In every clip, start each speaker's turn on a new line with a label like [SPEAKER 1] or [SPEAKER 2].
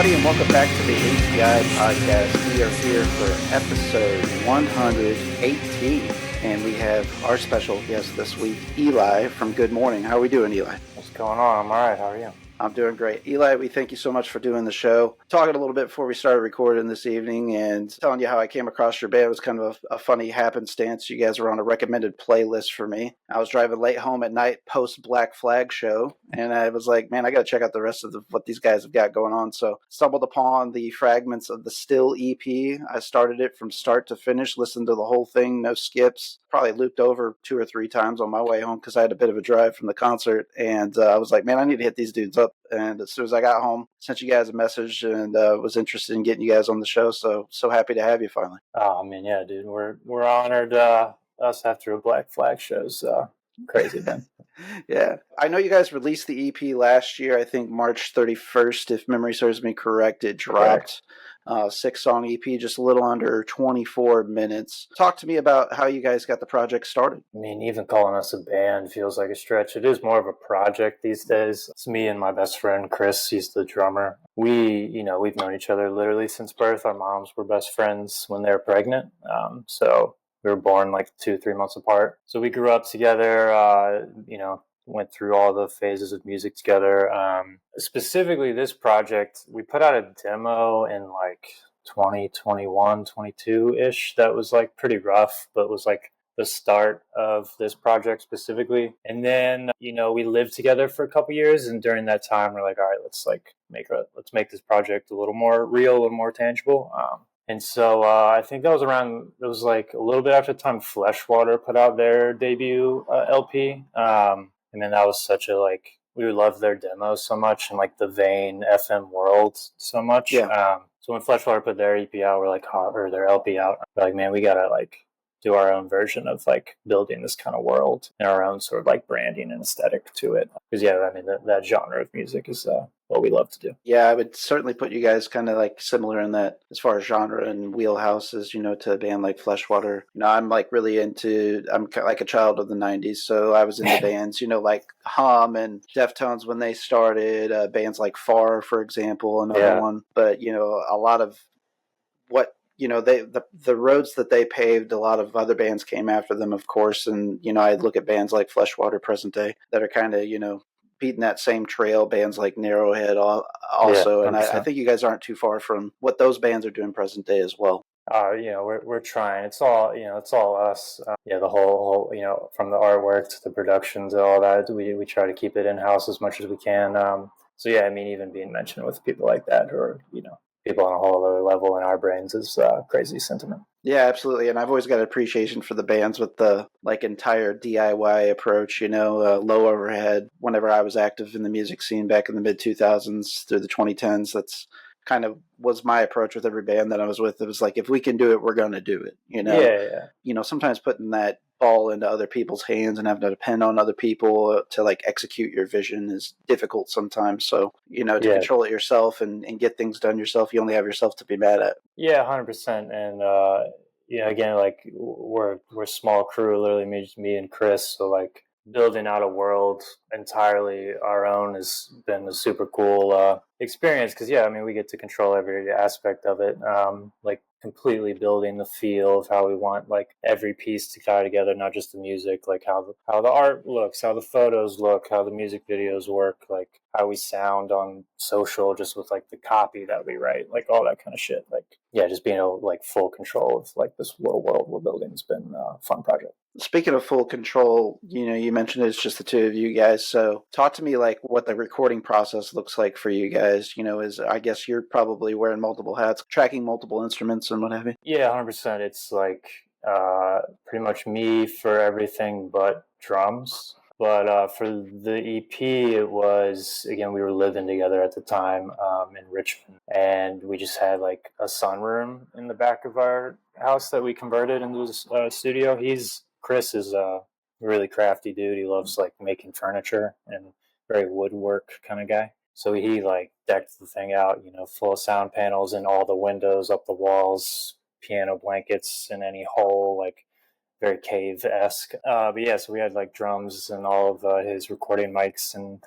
[SPEAKER 1] And welcome back to the ATI Podcast. We are here for episode 118, and we have our special guest this week, Eli from Goodmourning. How are we doing, Eli?
[SPEAKER 2] What's going on? I'm all right. How are you?
[SPEAKER 1] I'm doing great. Eli, we thank you so much for doing the show. Talking a little bit before we started recording this evening and telling you how I came across your band. It was kind of a funny happenstance. You guys were on a recommended playlist for me. I was driving late home at night post Black Flag show, and I was like, man, I got to check out the rest of what these guys have got going on. So stumbled upon the fragments of the Still EP. I started it from start to finish, listened to the whole thing, no skips. Probably looped over 2 or 3 times on my way home because I had a bit of a drive from the concert. And I was like, man, I need to hit these dudes up. And as soon as I got home, sent you guys a message and was interested in getting you guys on the show. So happy to have you finally.
[SPEAKER 2] Oh, I mean, yeah, dude, we're honored. Us after a Black Flag show's crazy, man.
[SPEAKER 1] Yeah. I know you guys released the EP last year, I think March 31st, if memory serves me correct. It dropped. 6-song EP, just a little under 24 minutes. Talk to me about how you guys got the project started.
[SPEAKER 2] I mean, even calling us a band feels like a stretch. It is more of a project these days. It's me and my best friend, Chris. He's the drummer. We've known each other literally since birth. Our moms were best friends when they were pregnant. So we were born like 2-3 months apart. So we grew up together, went through all the phases of music together. Specifically this project, we put out a demo in like 2021, 22-ish. That was like pretty rough, but was like the start of this project specifically. And then, we lived together for a couple years. And during that time, we're like, all right, let's make this project a little more real, a little more tangible. And so I think it was like a little bit after the time Fleshwater put out their debut LP. And then that was we loved their demos so much and like the Vane FM world so much.
[SPEAKER 1] Yeah.
[SPEAKER 2] So when Fleshwater put their EP out, or their LP out, we're like, man, we gotta like do our own version of like building this kind of world and our own sort of like branding and aesthetic to it. Because that genre of music is what we love to do.
[SPEAKER 1] Yeah, I would certainly put you guys kind of like similar in that as far as genre and wheelhouses, to a band like Fleshwater. I'm like really I'm like a child of the 90s, so I was into bands, like Hum and Deftones when they started, bands like Far, for example, another one. But, a lot of what the roads that they paved, a lot of other bands came after them, of course. And, I look at bands like Fleshwater present day that are kind of, beating that same trail, bands like Narrowhead also. Yeah, and I think you guys aren't too far from what those bands are doing present day as well.
[SPEAKER 2] We're trying. It's all us. The whole, from the artwork to the productions and all that, we try to keep it in-house as much as we can. Even being mentioned with people like that or, people on a whole other level in our brains is crazy sentiment.
[SPEAKER 1] Yeah, absolutely. And I've always got appreciation for the bands with the like entire DIY approach, low overhead. Whenever I was active in the music scene back in the mid 2000s through the 2010s, that's kind of was my approach with every band that I was with. It was like, if we can do it, we're going to do it,
[SPEAKER 2] Yeah.
[SPEAKER 1] Sometimes putting that ball into other people's hands and having to depend on other people to like execute your vision is difficult sometimes. So, to control it yourself and get things done yourself, you only have yourself to be mad at.
[SPEAKER 2] Yeah, 100%. And, again, like we're a small crew, literally me and Chris. So like building out a world entirely our own has been a super cool experience because we get to control every aspect of it, like completely building the feel of how we want like every piece to tie together, not just the music, like how the art looks, how the photos look, how the music videos work, like how we sound on social, just with like the copy that we write, like all that kind of shit. Like just being able like full control of like this little world we're building has been a fun project.
[SPEAKER 1] Speaking of full control, you mentioned it's just the two of you guys. So talk to me like what the recording process looks like for you guys. Is I guess you're probably wearing multiple hats, tracking multiple instruments and what have you.
[SPEAKER 2] Yeah, 100%. It's like pretty much me for everything but drums. But for the EP, it was, again, we were living together at the time in Richmond, and we just had like a sunroom in the back of our house that we converted into a studio. Chris is a really crafty dude. He loves like making furniture and very woodwork kind of guy. So he like decked the thing out, full of sound panels in all the windows, up the walls, piano blankets in any hole, like very cave-esque. But yeah, so we had like drums and all of his recording mics and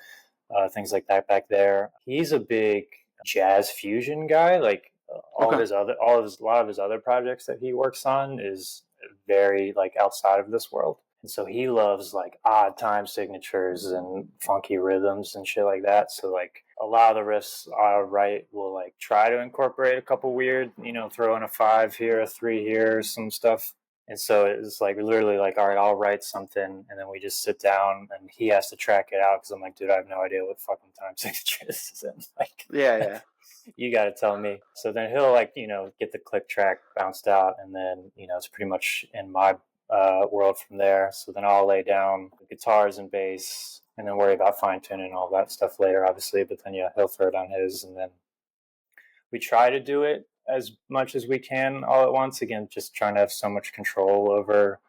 [SPEAKER 2] things like that back there. He's a big jazz fusion guy. Like a lot of his other projects that he works on is very like outside of this world. And so he loves like odd time signatures and funky rhythms and shit like that. So like a lot of the riffs I write will like try to incorporate a couple weird, throw in a 5 here, a 3 here, some stuff. And so it's like literally like, all right, I'll write something, and then we just sit down, and he has to track it out because I'm like, dude, I have no idea what fucking time signature this is in. Like,
[SPEAKER 1] yeah.
[SPEAKER 2] You got to tell me. So then he'll like, get the click track bounced out, and then it's pretty much in my world from there. So then I'll lay down the guitars and bass, and then worry about fine tuning and all that stuff later, obviously. But then he'll throw it on his, and then we try to do it as much as we can all at once. Again, just trying to have so much control over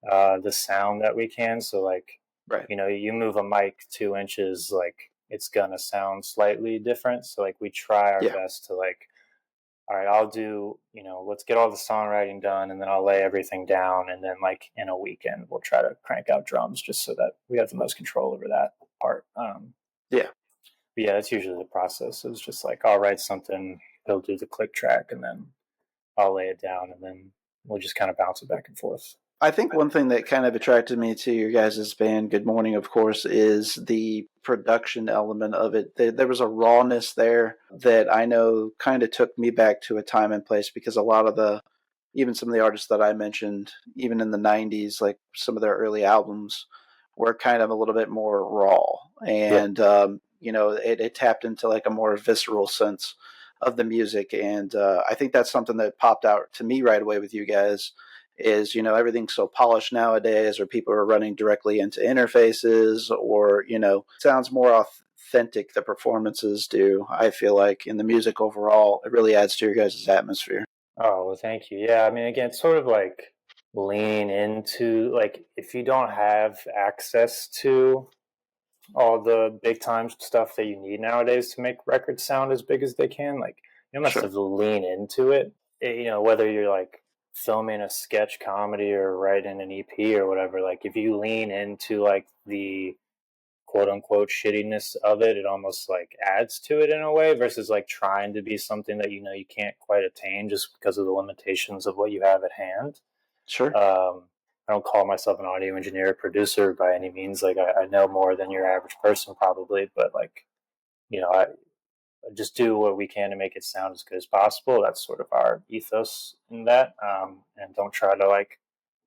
[SPEAKER 2] the sound that we can. So like,
[SPEAKER 1] right.
[SPEAKER 2] You move a mic 2 inches, like it's gonna sound slightly different. So like we try our best to like, all right, I'll do, let's get all the songwriting done, and then I'll lay everything down, and then like in a weekend we'll try to crank out drums just so that we have the most control over that part. But yeah, that's usually the process. It's just like, I'll write something, he'll do the click track, and then I'll lay it down, and then we'll just kind of bounce it back and forth.
[SPEAKER 1] I think one thing that kind of attracted me to your guys' band, Goodmourning, of course, is the production element of it. There was a rawness there that I know kind of took me back to a time and place, because a lot of even some of the artists that I mentioned, even in the 90s, like some of their early albums, were kind of a little bit more raw. And, it tapped into like a more visceral sense of the music. And I think that's something that popped out to me right away with you guys. Is, everything's so polished nowadays, or people are running directly into interfaces, or, sounds more authentic, the performances do, I feel like, in the music overall. It really adds to your guys' atmosphere.
[SPEAKER 2] Oh, well, thank you. Yeah, I mean, again, it's sort of like lean into, like, if you don't have access to all the big time stuff that you need nowadays to make records sound as big as they can, like, you must have to lean into it. Whether you're like filming a sketch comedy or writing an EP or whatever, like if you lean into like the quote unquote shittiness of it, it almost like adds to it in a way, versus like trying to be something that you can't quite attain just because of the limitations of what you have at hand.
[SPEAKER 1] Sure.
[SPEAKER 2] I don't call myself an audio engineer or producer by any means. Like I know more than your average person probably, but like, I just do what we can to make it sound as good as possible. That's sort of our ethos in that. And don't try to like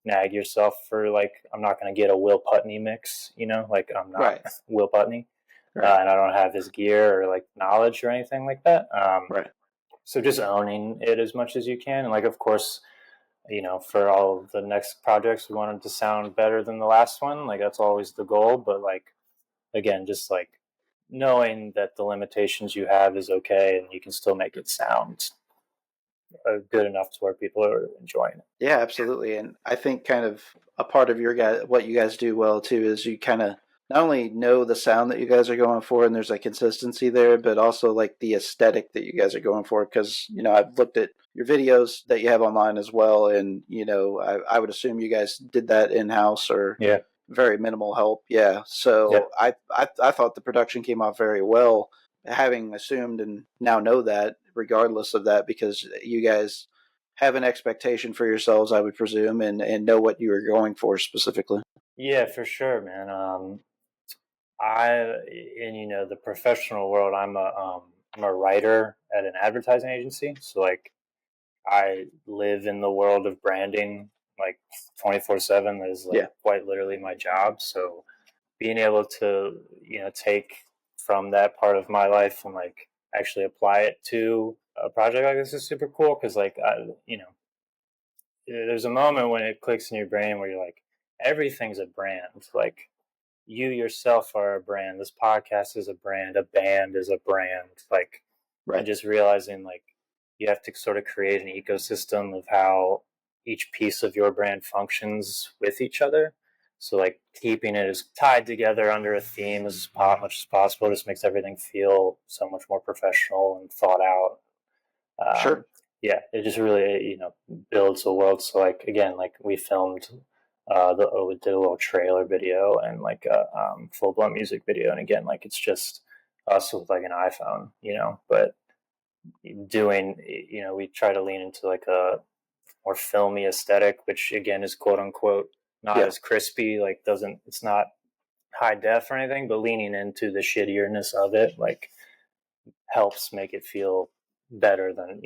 [SPEAKER 2] nag yourself for like, I'm not going to get a Will Putney mix, like I'm not Will Putney. And I don't have his gear or like knowledge or anything like that. So just owning it as much as you can. And like, of course, for all of the next projects, we want it to sound better than the last one. Like that's always the goal. But like, again, just like knowing that the limitations you have is okay, and you can still make it sound good enough to where people are enjoying it.
[SPEAKER 1] Yeah, absolutely. And I think kind of a part of what you guys do well too is you kind of not only know the sound that you guys are going for, and there's a consistency there, but also like the aesthetic that you guys are going for. Because I've looked at your videos that you have online as well, and I would assume you guys did that in house, or very minimal help. Yeah. So I thought the production came off very well, having assumed and now know that, regardless of that, because you guys have an expectation for yourselves, I would presume, and know what you are going for specifically.
[SPEAKER 2] Yeah, for sure, man. In the professional world, I'm a writer at an advertising agency. So like I live in the world of branding like 24/7. That is like quite literally my job. So being able to, take from that part of my life and like actually apply it to a project like this is super cool. Cause like, there's a moment when it clicks in your brain where you're like, everything's a brand. Like, you yourself are a brand. This podcast is a brand. A band is a brand. Like, and just realizing like you have to sort of create an ecosystem of how each piece of your brand functions with each other. So like keeping it as tied together under a theme as much as possible just makes everything feel so much more professional and thought out.
[SPEAKER 1] Sure.
[SPEAKER 2] Yeah, it just really builds a world. So like again, like we filmed we did a little trailer video and like a full blown music video, and again, like it's just us with like an iPhone, but doing, we try to lean into like a more filmy aesthetic, which again is quote unquote not as crispy, like it's not high def or anything, but leaning into the shittierness of it like helps make it feel better than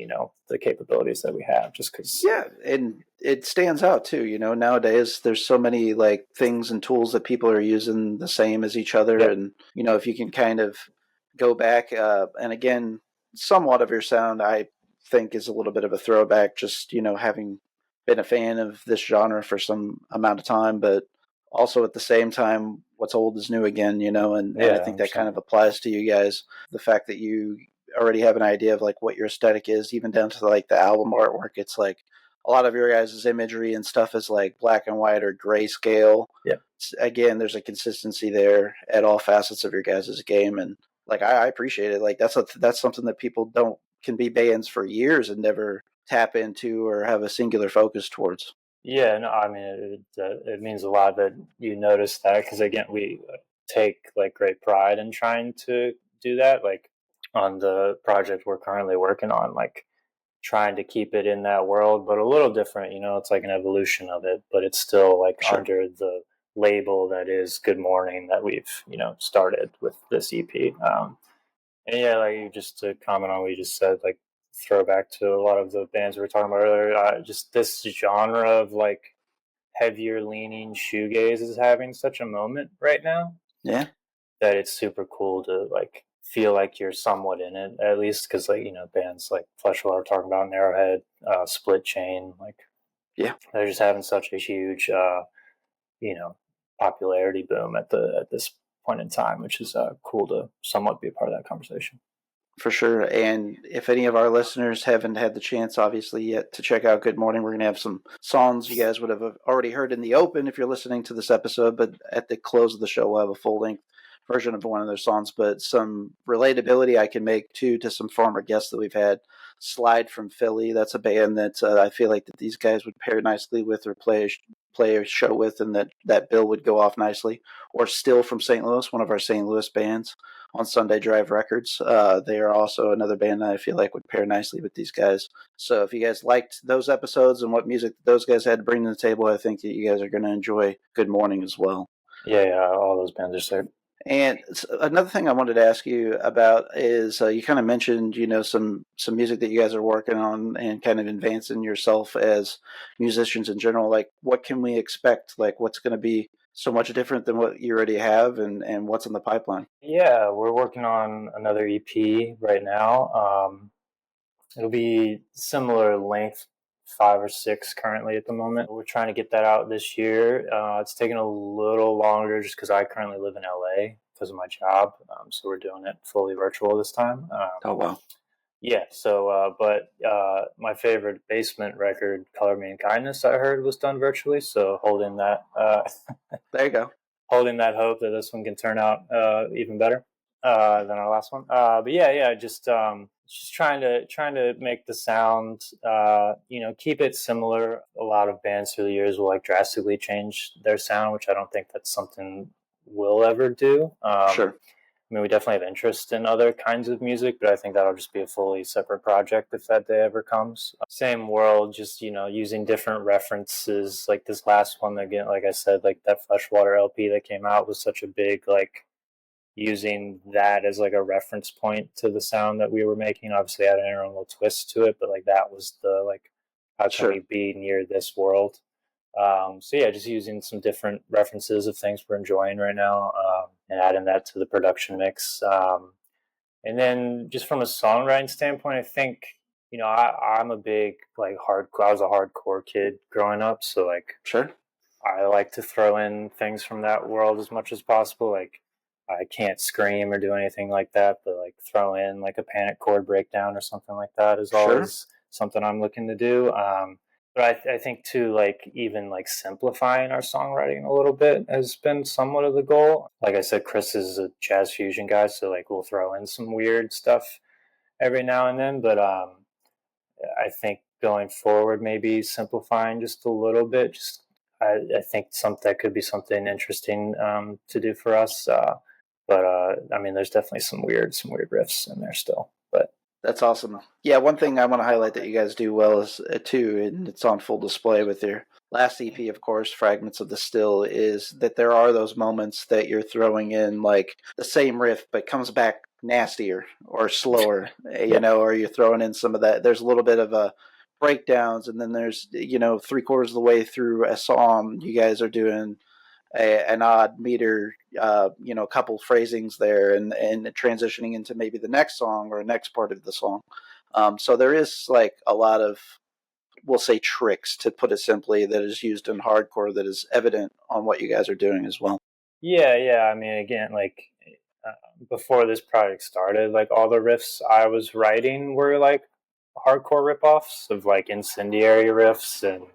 [SPEAKER 2] the capabilities that we have, just because
[SPEAKER 1] and it stands out too. Nowadays there's so many like things and tools that people are using the same as each other. And if you can kind of go back and again, somewhat of your sound I think is a little bit of a throwback, just having been a fan of this genre for some amount of time, but also at the same time what's old is new again, and I think that kind of applies to you guys. The fact that you already have an idea of like what your aesthetic is, even down to like the album artwork. It's like a lot of your guys' imagery and stuff is like black and white or grayscale. Again, there's a consistency there at all facets of your guys' game, and like I appreciate it. Like that's something that people can be bands for years and never tap into or have a singular focus towards.
[SPEAKER 2] Yeah, no, I mean it means a lot that you notice that, because again, we take like great pride in trying to do that. Like on the project we're currently working on, like trying to keep it in that world, but a little different. It's like an evolution of it, but it's still like under the label that is Goodmourning that we've started with this EP. And yeah, like just to comment on what you just said, like throwback to a lot of the bands we were talking about earlier. Just this genre of like heavier leaning shoegaze is having such a moment right now.
[SPEAKER 1] Yeah,
[SPEAKER 2] that it's super cool to like feel like you're somewhat in it, at least because like bands like Fleshwater talking about Narrowhead, Split Chain, like they're just having such a huge popularity boom at this point in time, which is cool to somewhat be a part of that conversation.
[SPEAKER 1] For sure. And if any of our listeners haven't had the chance, obviously, yet to check out Goodmourning, we're going to have some songs you guys would have already heard in the open if you're listening to this episode. But at the close of the show, we'll have a full-length version of one of their songs. But some relatability I can make, too, to some former guests that we've had. Slide from Philly, that's a band that I feel like that these guys would pair nicely with or play a show with, and that bill would go off nicely. Or Still from St. Louis, one of our St. Louis bands on Sunday Drive Records. They are also another band that I feel like would pair nicely with these guys. So if you guys liked those episodes and what music those guys had to bring to the table, I think that you guys are going to enjoy Goodmourning as well.
[SPEAKER 2] Yeah, all those bands are sick.
[SPEAKER 1] And another thing I wanted to ask you about is you kind of mentioned, some music that you guys are working on and kind of advancing yourself as musicians in general. Like, what can we expect? Like, what's going to be so much different than what you already have, and what's in the pipeline?
[SPEAKER 2] Yeah, we're working on another EP right now. It'll be similar length, 5 or 6 currently at the moment. We're trying to get that out this year. It's taking a little longer just because I currently live in LA because of my job. So we're doing it fully virtual this time.
[SPEAKER 1] Oh, wow.
[SPEAKER 2] Yeah, so, but my favorite basement record, Color Me in Kindness, I heard was done virtually. So holding that.
[SPEAKER 1] There you go.
[SPEAKER 2] Holding that hope that this one can turn out even better than our last one. But yeah, just trying to make the sound, keep it similar. A lot of bands through the years will like drastically change their sound, which I don't think that's something we'll ever do.
[SPEAKER 1] Sure.
[SPEAKER 2] I mean, we definitely have interest in other kinds of music, but I think that'll just be a fully separate project if that day ever comes. Same world, just, using different references. Like this last one, again, like I said, like that Fleshwater LP that came out was such a big, like, using that as like a reference point to the sound that we were making. Obviously, adding our own little twist to it, but like that was the, like, how can we be near this world? So yeah, just using some different references of things we're enjoying right now, and adding that to the production mix. And then just from a songwriting standpoint, I think I'm a big like hardcore. I was a hardcore kid growing up, so like
[SPEAKER 1] Sure.
[SPEAKER 2] I like to throw in things from that world as much as possible. Like I can't scream or do anything like that, but like throw in like a panic chord breakdown or something like that is
[SPEAKER 1] Sure.
[SPEAKER 2] always something I'm looking to do. But I think too, like even like simplifying our songwriting a little bit has been somewhat of the goal. Like I said, Chris is a jazz fusion guy, so like we'll throw in some weird stuff every now and then. But I think going forward, maybe simplifying just a little bit. I think that could be something interesting to do for us. But I mean, there's definitely some weird riffs in there still. But
[SPEAKER 1] That's awesome. Yeah, one thing I want to highlight that you guys do well is too, and it's on full display with your last EP, of course, Fragments of the Still, is that there are those moments that you're throwing in like the same riff, but comes back nastier or slower, or you're throwing in some of that. There's a little bit of a breakdowns, and then there's, 3/4 of the way through a song, you guys are doing an odd meter, a couple phrasings there, and transitioning into maybe the next song or next part of the song. So there is like a lot of, we'll say, tricks, to put it simply, that is used in hardcore that is evident on what you guys are doing as well.
[SPEAKER 2] Yeah. I mean, again, like before this project started, like all the riffs I was writing were like hardcore ripoffs of like incendiary riffs and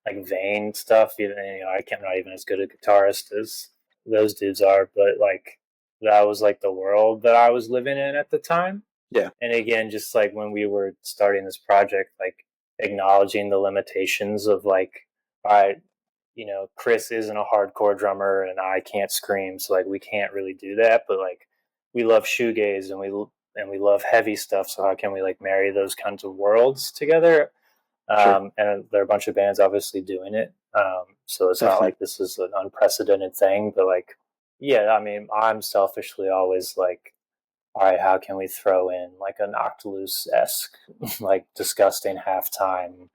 [SPEAKER 2] like Vane stuff. Even I'm not even as good a guitarist as those dudes are, but like that was like the world that I was living in at the time.
[SPEAKER 1] Yeah.
[SPEAKER 2] And again, just like when we were starting this project, like acknowledging the limitations of like, all right, Chris isn't a hardcore drummer and I can't scream, so like we can't really do that. But like we love shoegaze and we love heavy stuff, so how can we like marry those kinds of worlds together?
[SPEAKER 1] Sure.
[SPEAKER 2] And there are a bunch of bands obviously doing it. So it's
[SPEAKER 1] Definitely.
[SPEAKER 2] not like this is an unprecedented thing, but like, yeah, I mean, I'm selfishly always like, all right, how can we throw in like a Knocked Loose-esque, like disgusting halftime,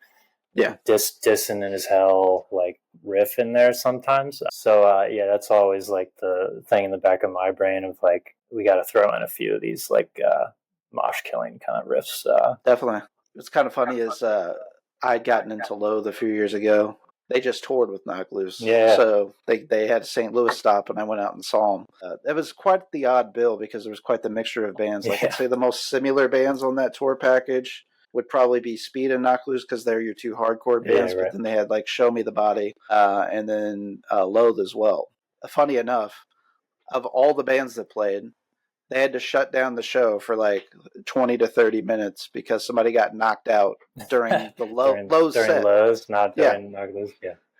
[SPEAKER 1] Yeah.
[SPEAKER 2] dissonant as hell, like riff in there sometimes. So yeah, that's always like the thing in the back of my brain of like, we got to throw in a few of these like mosh killing kind of riffs.
[SPEAKER 1] Definitely. It's kind of funny is I'd gotten into Loathe a few years ago. They just toured with Knock Loose.
[SPEAKER 2] Yeah.
[SPEAKER 1] So they had a St. Louis stop, and I went out and saw them. It was quite the odd bill because there was quite the mixture of bands. Like, I'd say the most similar bands on that tour package would probably be Speed and Knock Loose, because they're your two hardcore bands.
[SPEAKER 2] Right.
[SPEAKER 1] But then they had like Show Me the Body, and then Loathe as well. Funny enough, of all the bands that played, they had to shut down the show for like 20 to 30 minutes because somebody got knocked out during the Lowe's set.
[SPEAKER 2] During Lowe's, not during Knocked Loose.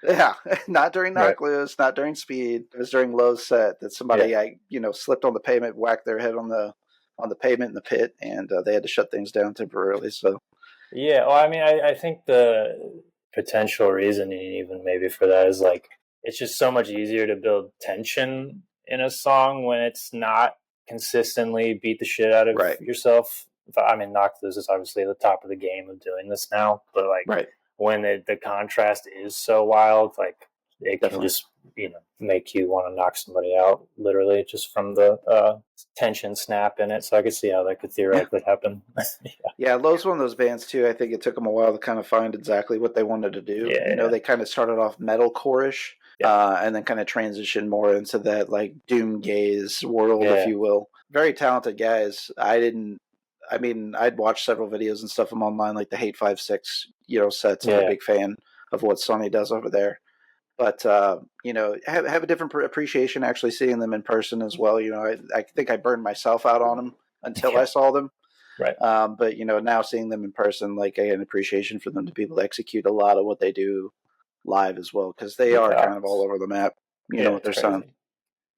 [SPEAKER 1] Yeah, not during Knocked Loose, not during Speed. It was during Lowe's set that somebody, slipped on the pavement, whacked their head on the pavement in the pit, and they had to shut things down temporarily. So,
[SPEAKER 2] yeah, well, I mean, I think the potential reasoning even maybe for that is like it's just so much easier to build tension in a song when it's not consistently beat the shit out of yourself. I mean, Knocked Loose is obviously at the top of the game of doing this now, but like when the contrast is so wild, like it can just make you want to knock somebody out, literally, just from the tension snap in it. So I could see how that could theoretically happen.
[SPEAKER 1] Yeah, Lowe's one of those bands too. I think it took them a while to kind of find exactly what they wanted to do. They kind of started off metalcore-ish, and then kind of transitioned more into that like DOOMGAZE world, if you will. Very talented guys. I'd watched several videos and stuff from online, like the Hate 5-6, sets. I'm a big fan of what Sonny does over there. But, have a different appreciation actually seeing them in person as well. I think I burned myself out on them until I saw them.
[SPEAKER 2] Right.
[SPEAKER 1] But, now seeing them in person, like, I get an appreciation for them to be able to execute a lot of what they do live as well, because they are kind of all over the map, with their sound.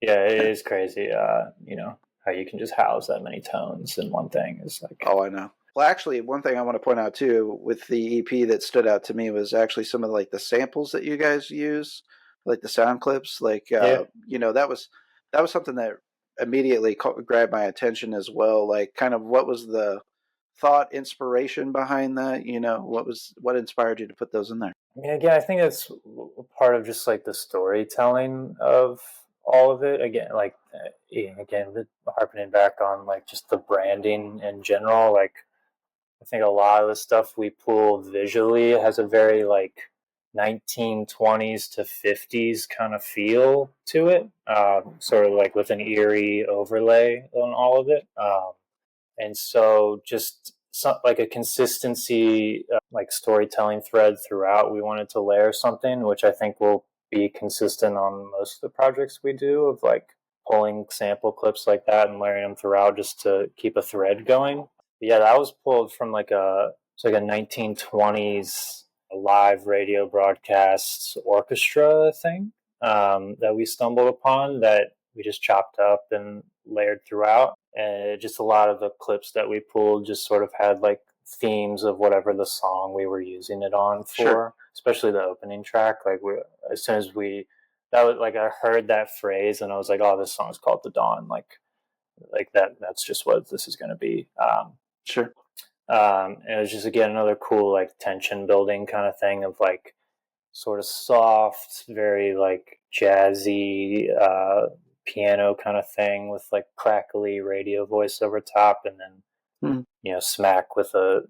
[SPEAKER 2] Yeah, it is crazy. How you can just house that many tones in one thing is like...
[SPEAKER 1] Oh, I know. Well, actually, one thing I want to point out too with the EP that stood out to me was actually some of like the samples that you guys use, like the sound clips. Like, that was something that immediately grabbed my attention as well. Like, kind of what was the thought, inspiration behind that? What inspired you to put those in there?
[SPEAKER 2] I mean, again, I think it's part of just like the storytelling of all of it. Again, harping back on like just the branding in general. Like, I think a lot of the stuff we pull visually has a very like 1920s to 50s kind of feel to it, sort of like with an eerie overlay on all of it. And so just like a consistency, like storytelling thread throughout. We wanted to layer something, which I think will be consistent on most of the projects we do, of like pulling sample clips like that and layering them throughout just to keep a thread going. But yeah, that was pulled from it's like a 1920s live radio broadcast orchestra thing, that we stumbled upon, that we just chopped up and layered throughout. And just a lot of the clips that we pulled just sort of had like themes of whatever the song we were using it on for. Sure. Especially the opening track. Like as soon as that was like, I heard that phrase and I was like, oh, this song's called The Dawn. Like that's just what this is going to be.
[SPEAKER 1] Sure.
[SPEAKER 2] And it was just, again, another cool like tension building kind of thing of like sort of soft, very like jazzy piano kind of thing with like crackly radio voice over top, and then smack with a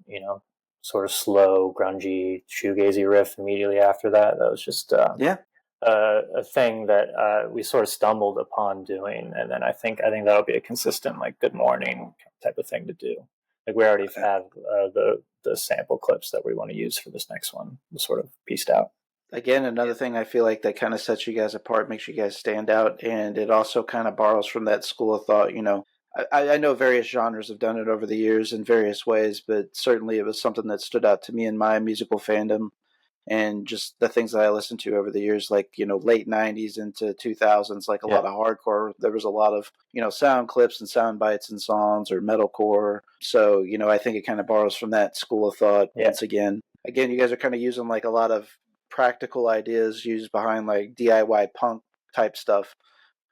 [SPEAKER 2] sort of slow grungy shoegazy riff immediately after that. That was just a thing that we sort of stumbled upon doing, and then I think that'll be a consistent like Goodmourning type of thing to do. Like we already have the sample clips that we want to use for this next one, sort of pieced out.
[SPEAKER 1] Again, another thing I feel like that kind of sets you guys apart, makes you guys stand out, and it also kind of borrows from that school of thought. I know various genres have done it over the years in various ways, but certainly it was something that stood out to me in my musical fandom and just the things that I listened to over the years, like, late 90s into 2000s, like a lot of hardcore. There was a lot of, sound clips and sound bites and songs, or metalcore. So, I think it kind of borrows from that school of thought once again. Again, you guys are kind of using like a lot of practical ideas used behind like DIY punk type stuff,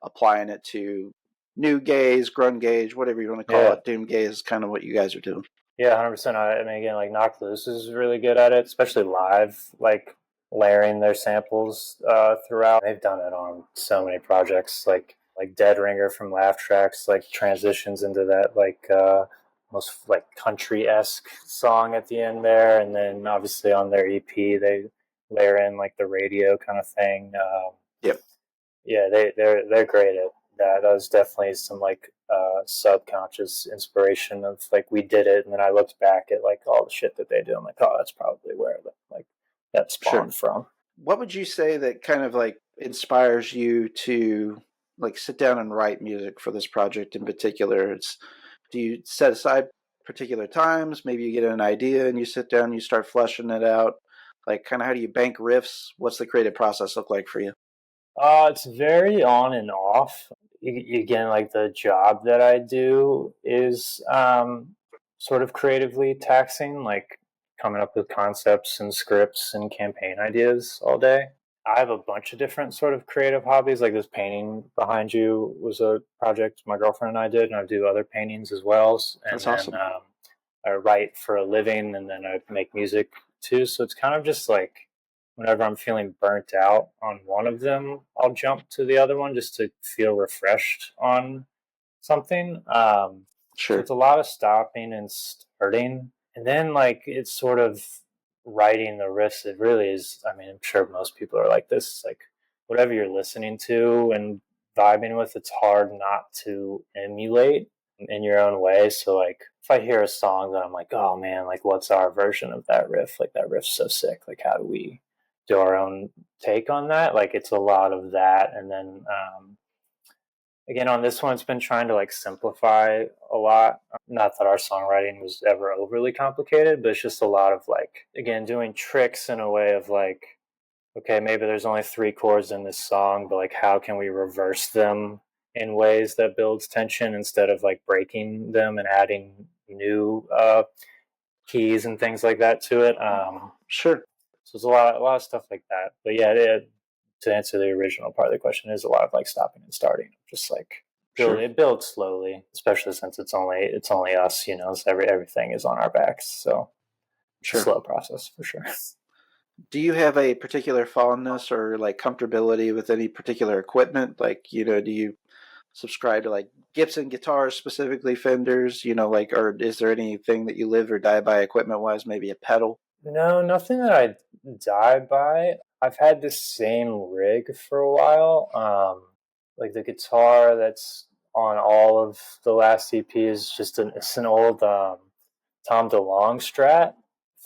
[SPEAKER 1] applying it to NUGAZE, Grungegaze, whatever you want to call it. DOOMGAZE is kind of what you guys are doing.
[SPEAKER 2] Yeah, 100%. I mean, again, like Knocked Loose is really good at it, especially live, like layering their samples throughout. They've done it on so many projects, like Dead Ringer from Laugh Tracks, like transitions into that like most like country-esque song at the end there, and then obviously on their EP they layer in like the radio kind of thing. Yeah, they're great at that. That was definitely some like subconscious inspiration of like, we did it, and then I looked back at like all the shit that they do. I'm like, oh, that's probably where that spawned from.
[SPEAKER 1] What would you say that kind of like inspires you to like sit down and write music for this project in particular? Do you set aside particular times? Maybe you get an idea and you sit down and you start fleshing it out. Like, kind of, how do you bank riffs? What's the creative process look like for you?
[SPEAKER 2] It's very on and off. Again, like the job that I do is sort of creatively taxing, like coming up with concepts and scripts and campaign ideas all day. I have a bunch of different sort of creative hobbies. Like this painting behind you was a project my girlfriend and I did, and I do other paintings as well. And
[SPEAKER 1] That's awesome.
[SPEAKER 2] I write for a living, and then I make music too. So it's kind of just like, whenever I'm feeling burnt out on one of them, I'll jump to the other one just to feel refreshed on something.
[SPEAKER 1] Sure.
[SPEAKER 2] So it's a lot of stopping and starting. And then like it's sort of writing the riffs. It really is. I mean, I'm sure most people are like this. It's like whatever you're listening to and vibing with, it's hard not to emulate in your own way. So like if I hear a song that I'm like, oh man, like what's our version of that riff? Like that riff's so sick. Like how do we do our own take on that? Like it's a lot of that. And then again, on this one, it's been trying to like simplify a lot. Not that our songwriting was ever overly complicated, but it's just a lot of like, again, doing tricks in a way of like, okay, maybe there's only 3 chords in this song, but like how can we reverse them in ways that builds tension instead of like breaking them and adding new keys and things like that to it.
[SPEAKER 1] Sure.
[SPEAKER 2] So there's a lot of stuff like that. But yeah, to answer the original part of the question, is a lot of like stopping and starting, just like it builds slowly, especially since it's only us, so everything is on our backs. So it's a slow process for sure.
[SPEAKER 1] Do you have a particular fondness or like comfortability with any particular equipment? Like, do you subscribe to like Gibson guitars, specifically Fenders, like, or is there anything that you live or die by equipment wise, maybe a pedal?
[SPEAKER 2] No, nothing that I die by. I've had the same rig for a while. Like the guitar that's on all of the last EP is just it's an old Tom DeLonge Strat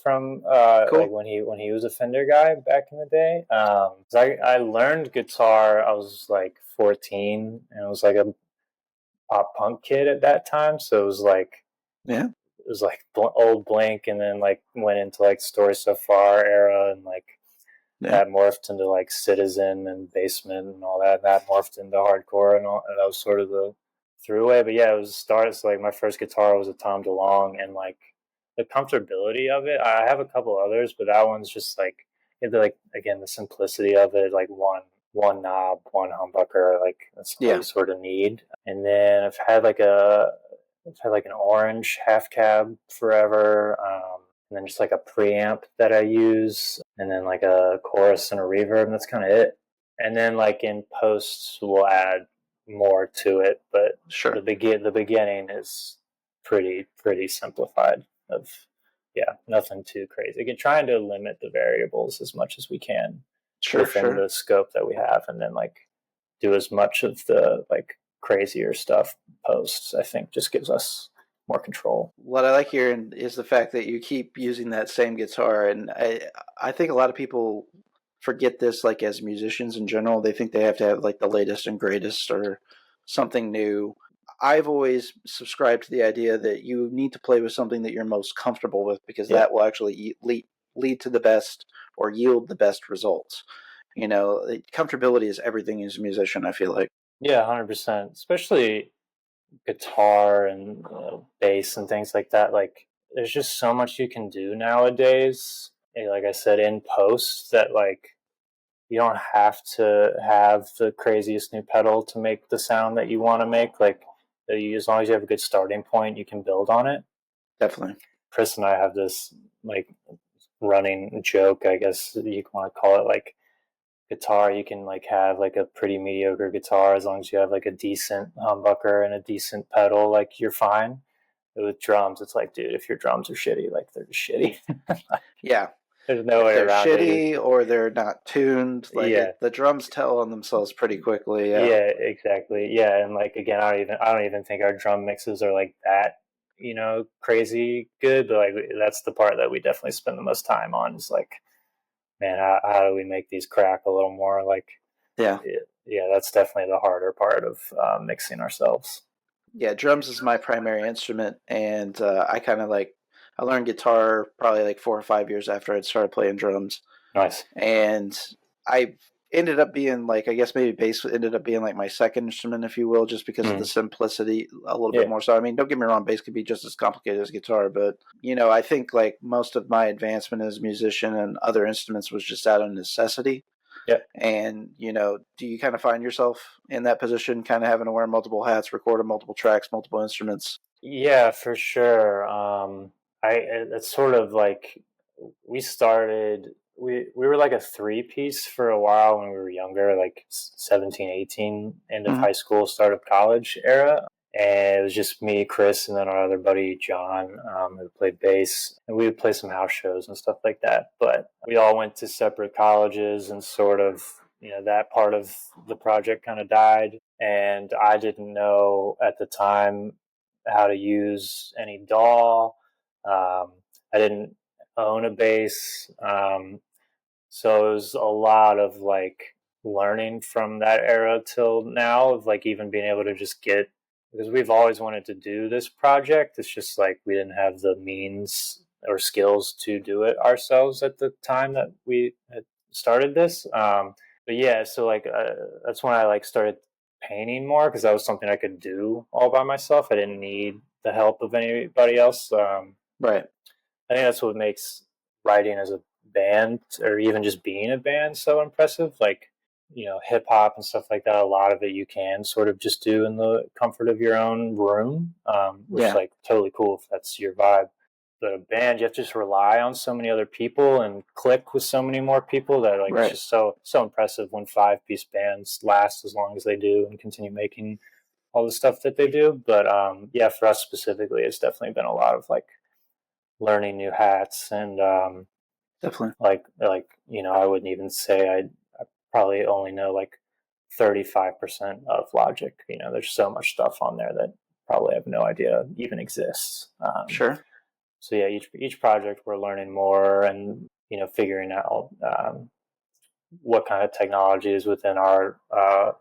[SPEAKER 2] from
[SPEAKER 1] Cool.
[SPEAKER 2] like when he was a Fender guy back in the day. I learned guitar. I was like 14, and I was like a pop punk kid at that time. So it was like
[SPEAKER 1] Yeah.
[SPEAKER 2] it was like old Blink, and then like went into like Story So Far era, and like that morphed into like Citizen and Basement and all that. That morphed into hardcore, and all, and that was sort of the throughway. But yeah, it was started. So like my first guitar was a Tom DeLonge, and like the comfortability of it. I have a couple others, but that one's just like again the simplicity of it, like one knob, one humbucker, like that's all you sort of need. And then I've had like an orange half cab forever, and then just like a preamp that I use, and then like a chorus and a reverb, and that's kind of it. And then like in posts, we'll add more to it, but
[SPEAKER 1] sure,
[SPEAKER 2] the beginning is pretty simplified. Nothing too crazy. Again, trying to limit the variables as much as we can within the scope that we have, and then like do as much of the like crazier stuff posts. I think just gives us more control.
[SPEAKER 1] What I like hearing is the fact that you keep using that same guitar, and I think a lot of people forget this. Like as musicians in general, they think they have to have like the latest and greatest or something new. I've always subscribed to the idea that you need to play with something that you're most comfortable with, because that will actually lead to the best or yield the best results. Comfortability is everything as a musician, I feel like.
[SPEAKER 2] Yeah, 100%. Especially guitar and bass and things like that. Like, there's just so much you can do nowadays. Like I said, in post, that like you don't have to have the craziest new pedal to make the sound that you want to make. Like, as long as you have a good starting point, you can build on it.
[SPEAKER 1] Definitely.
[SPEAKER 2] Chris and I have this like running joke, I guess you want to call it, like guitar. You can like have like a pretty mediocre guitar as long as you have like a decent humbucker and a decent pedal, like you're fine. With drums, it's like, dude, if your drums are shitty, like they're just shitty.
[SPEAKER 1] Yeah.
[SPEAKER 2] There's no way around it.
[SPEAKER 1] They're shitty or they're not tuned. Like the drums tell on themselves pretty quickly. Yeah.
[SPEAKER 2] Yeah, exactly. Yeah, and like again, I don't even think our drum mixes are like that, crazy good. But like that's the part that we definitely spend the most time on. Is like, man, how do we make these crack a little more? Like, yeah, that's definitely the harder part of mixing ourselves.
[SPEAKER 1] Yeah, drums is my primary instrument, and I learned guitar probably like 4 or 5 years after I'd started playing drums.
[SPEAKER 2] Nice.
[SPEAKER 1] And I ended up being like, I guess maybe bass ended up being like my second instrument, if you will, just because of the simplicity a little bit more. So, I mean, don't get me wrong, bass could be just as complicated as guitar, but, I think like most of my advancement as a musician and other instruments was just out of necessity.
[SPEAKER 2] Yeah.
[SPEAKER 1] And, do you kind of find yourself in that position, kind of having to wear multiple hats, recording multiple tracks, multiple instruments?
[SPEAKER 2] Yeah, for sure. It's sort of like we were like a 3-piece for a while when we were younger, like 17, 18, end of high school, start of college era. And it was just me, Chris, and then our other buddy, John, who played bass. And we would play some house shows and stuff like that. But we all went to separate colleges, and sort of, that part of the project kind of died. And I didn't know at the time how to use any DAW. I didn't own a bass. So it was a lot of like learning from that era till now, of like even being able to just because we've always wanted to do this project. It's just like we didn't have the means or skills to do it ourselves at the time that we had started this. But yeah, so like that's when I like started painting more, because that was something I could do all by myself. I didn't need the help of anybody else.
[SPEAKER 1] Right.
[SPEAKER 2] I think that's what makes writing as a band, or even just being a band, so impressive. Like, hip hop and stuff like that, a lot of it you can sort of just do in the comfort of your own room, which is like totally cool if that's your vibe. But a band, you have to just rely on so many other people and click with so many more people that like it's just so impressive when 5-piece bands last as long as they do and continue making all the stuff that they do. But yeah, for us specifically, it's definitely been a lot of like learning new hats and
[SPEAKER 1] Definitely.
[SPEAKER 2] like I wouldn't even say I probably only know like 35% of Logic. There's so much stuff on there that probably have no idea even exists.
[SPEAKER 1] Sure.
[SPEAKER 2] So yeah, each project we're learning more and figuring out what kind of technology is within our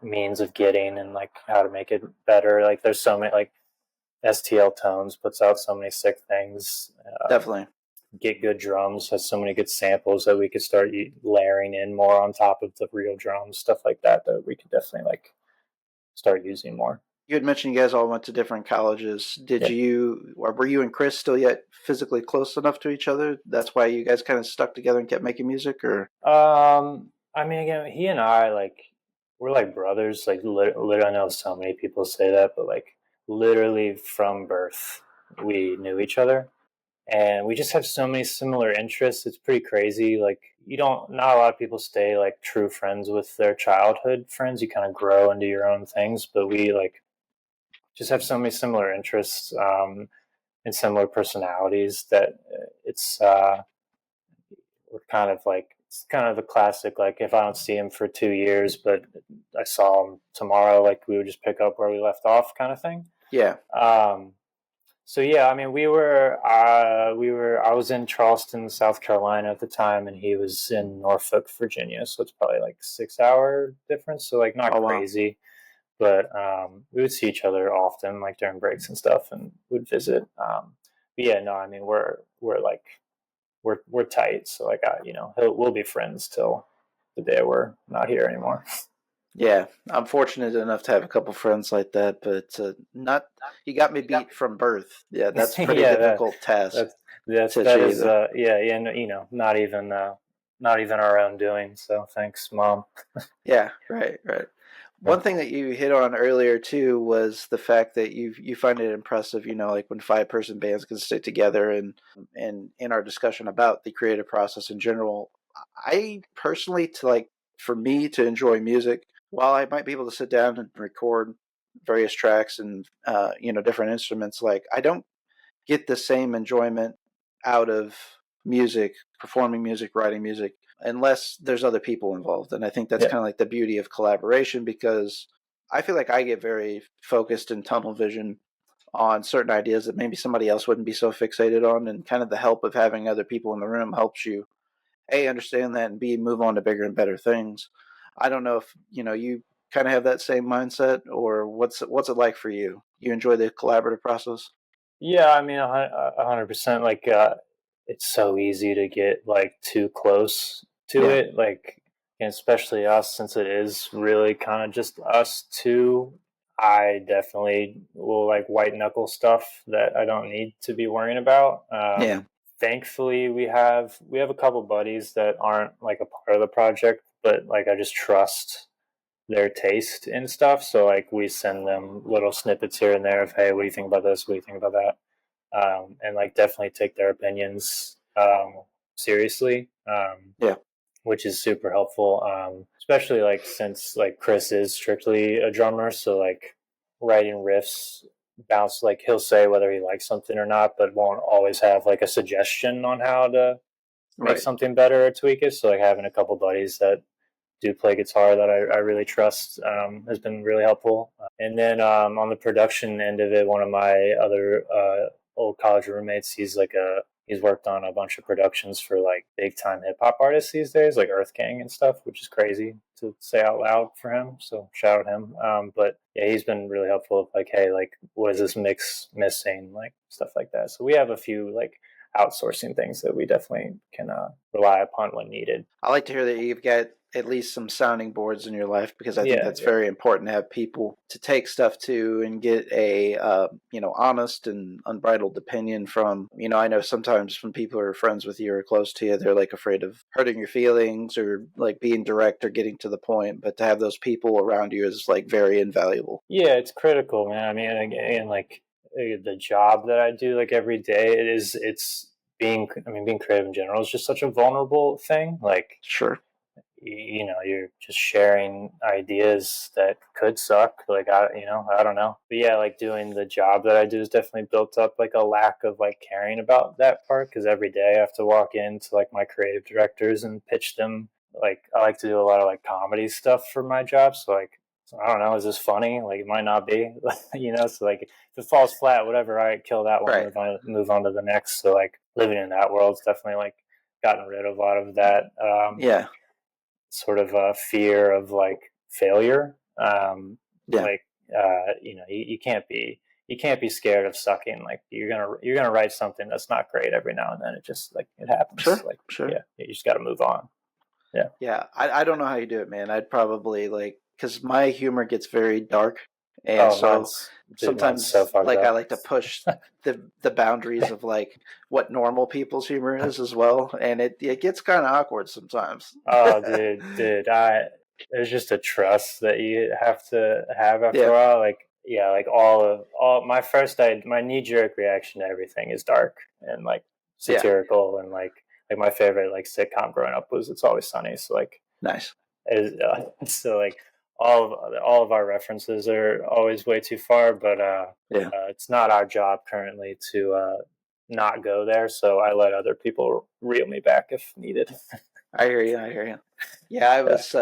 [SPEAKER 2] means of getting and like how to make it better. Like there's so many like STL Tones puts out so many sick things.
[SPEAKER 1] Definitely.
[SPEAKER 2] Get Good Drums has so many good samples that we could start layering in more on top of the real drums, stuff like that we could definitely like start using more.
[SPEAKER 1] You had mentioned you guys all went to different colleges. Were you and Chris still yet physically close enough to each other? That's why you guys kind of stuck together and kept making music, or?
[SPEAKER 2] I mean, again, he and I, like, we're like brothers. Like, literally, I know so many people say that, but like, literally from birth, we knew each other. And we just have so many similar interests. It's pretty crazy. Like, not a lot of people stay like true friends with their childhood friends. You kind of grow into your own things, but we like just have so many similar interests and similar personalities that we're kind of like, it's kind of the classic, like if I don't see him for 2 years, but I saw him tomorrow, like we would just pick up where we left off kind of thing.
[SPEAKER 1] Yeah.
[SPEAKER 2] So yeah, I mean, I was in Charleston, South Carolina at the time, and he was in Norfolk, Virginia. So it's probably like 6 hour difference. So like not crazy, but we would see each other often, like during breaks and stuff, and would visit. But yeah, no, I mean, we're tight. So like, we'll be friends till the day we're not here anymore.
[SPEAKER 1] Yeah, I'm fortunate enough to have a couple friends like that, but not. You got me beat from birth. Yeah, that's a pretty difficult task.
[SPEAKER 2] That is not even our own doing. So thanks, Mom.
[SPEAKER 1] Yeah, right. One thing that you hit on earlier too was the fact that you find it impressive, like when 5-person bands can stick together, and in our discussion about the creative process in general. I personally, for me to enjoy music, while I might be able to sit down and record various tracks and different instruments, like I don't get the same enjoyment out of music, performing music, writing music, unless there's other people involved. And I think that's kind of like the beauty of collaboration, because I feel like I get very focused and tunnel vision on certain ideas that maybe somebody else wouldn't be so fixated on, and kind of the help of having other people in the room helps you A, understand that, and B, move on to bigger and better things. I don't know if you kind of have that same mindset, or what's it like for you? You enjoy the collaborative process?
[SPEAKER 2] Yeah, I mean, 100%. Like, it's so easy to get like too close to it. Like, and especially us, since it is really kind of just us two. I definitely will like white knuckle stuff that I don't need to be worrying about. Thankfully, we have a couple buddies that aren't like a part of the project, but like I just trust their taste in stuff. So like we send them little snippets here and there of, hey, what do you think about this? What do you think about that? And like definitely take their opinions seriously. Which is super helpful. Especially like since like Chris is strictly a drummer, so like writing riffs bounce, like he'll say whether he likes something or not, but won't always have like a suggestion on how to make something better or tweak it. So like having a couple buddies that do play guitar that I really trust has been really helpful. And then on the production end of it, one of my other old college roommates, he's worked on a bunch of productions for like big time hip hop artists these days, like Earth Gang and stuff, which is crazy to say out loud for him. So shout out him. But yeah, he's been really helpful. Like, hey, like what is this mix missing? Like stuff like that. So we have a few like outsourcing things that we definitely can rely upon when needed.
[SPEAKER 1] I like to hear that you've got at least some sounding boards in your life, because I think that's very important to have people to take stuff to and get a honest and unbridled opinion from. I know sometimes when people are friends with you or close to you, they're like afraid of hurting your feelings or like being direct or getting to the point, but to have those people around you is like very invaluable.
[SPEAKER 2] Yeah, it's critical, man. I mean, again, like the job that I do like every day, it's being creative in general is just such a vulnerable thing. Like,
[SPEAKER 1] sure,
[SPEAKER 2] you're just sharing ideas that could suck. Like, I don't know. But yeah, like doing the job that I do has definitely built up like a lack of like caring about that part, because every day I have to walk into like my creative directors and pitch them. Like, I like to do a lot of like comedy stuff for my job. So like, I don't know, is this funny? Like, it might not be, so like if it falls flat, whatever, all right, kill that one,
[SPEAKER 1] Right.
[SPEAKER 2] move on to the next. So like living in that world's definitely like gotten rid of a lot of that.
[SPEAKER 1] Yeah.
[SPEAKER 2] Sort of a fear of like failure.
[SPEAKER 1] Yeah.
[SPEAKER 2] Like, you can't be scared of sucking. Like, you're gonna write something that's not great every now and then. It just like it happens.
[SPEAKER 1] Sure.
[SPEAKER 2] Like,
[SPEAKER 1] Sure.
[SPEAKER 2] yeah, you just got to move on. Yeah.
[SPEAKER 1] Yeah. I don't know how you do it, man. I'd probably like, because my humor gets very dark. And so sometimes
[SPEAKER 2] so
[SPEAKER 1] like I
[SPEAKER 2] up.
[SPEAKER 1] like to push the boundaries of like what normal people's humor is as well. And it gets kind of awkward sometimes.
[SPEAKER 2] Oh, dude, there's just a trust that you have to have after a while. Like, yeah, like all my knee jerk reaction to everything is dark and like satirical, and like my favorite like sitcom growing up was It's Always Sunny. So like,
[SPEAKER 1] Nice.
[SPEAKER 2] So like all of our references are always way too far, but it's not our job currently to not go there. So I let other people reel me back if needed.
[SPEAKER 1] I hear you. Yeah, I was.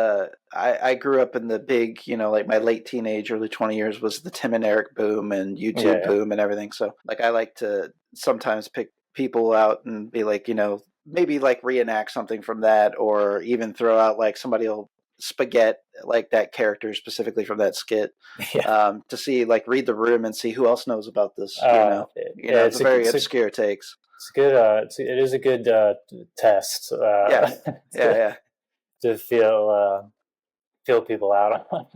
[SPEAKER 1] I grew up in the big, like my late teenage, early 20 years was the Tim and Eric boom and YouTube boom and everything. So like I like to sometimes pick people out and be like, maybe like reenact something from that, or even throw out like somebody will spaghetti like that character specifically from that skit, to see like read the room and see who else knows about this. It's very obscure takes.
[SPEAKER 2] It's good. It is a good test.
[SPEAKER 1] Yeah.
[SPEAKER 2] To feel people out on.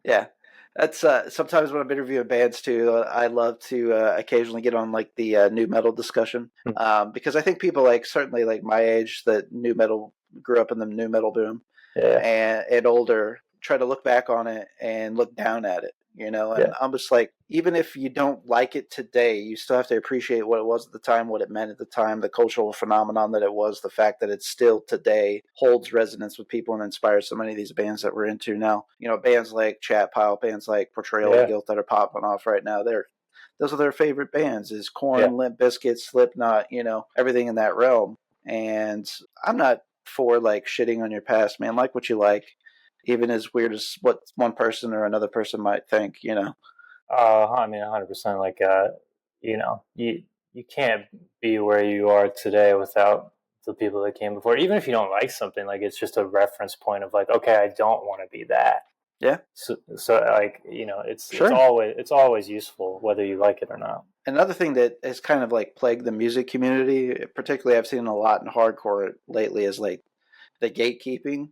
[SPEAKER 1] Yeah. That's sometimes when I'm interviewing bands too, I love to occasionally get on like the new metal discussion, because I think people like certainly like my age that new metal grew up in the new metal boom, and older try to look back on it and look down at it, and I'm just like, even if you don't like it today, you still have to appreciate what it was at the time, what it meant at the time, the cultural phenomenon that it was, the fact that it still today holds resonance with people and inspires so many of these bands that we're into now. Bands like Chat Pile, bands like Portrayal of Guilt that are popping off right now. Those are their favorite bands, is Korn, Limp Bizkit, Slipknot, everything in that realm. And I'm not for like shitting on your past, man. Like what you like, even as weird as what one person or another person might think,
[SPEAKER 2] I mean, 100%. Like, you can't be where you are today without the people that came before. Even if you don't like something, like it's just a reference point of like, okay, I don't want to be that.
[SPEAKER 1] Yeah.
[SPEAKER 2] So like, it's always useful whether you like it or not.
[SPEAKER 1] Another thing that has kind of like plagued the music community, particularly I've seen a lot in hardcore lately, is like the gatekeeping,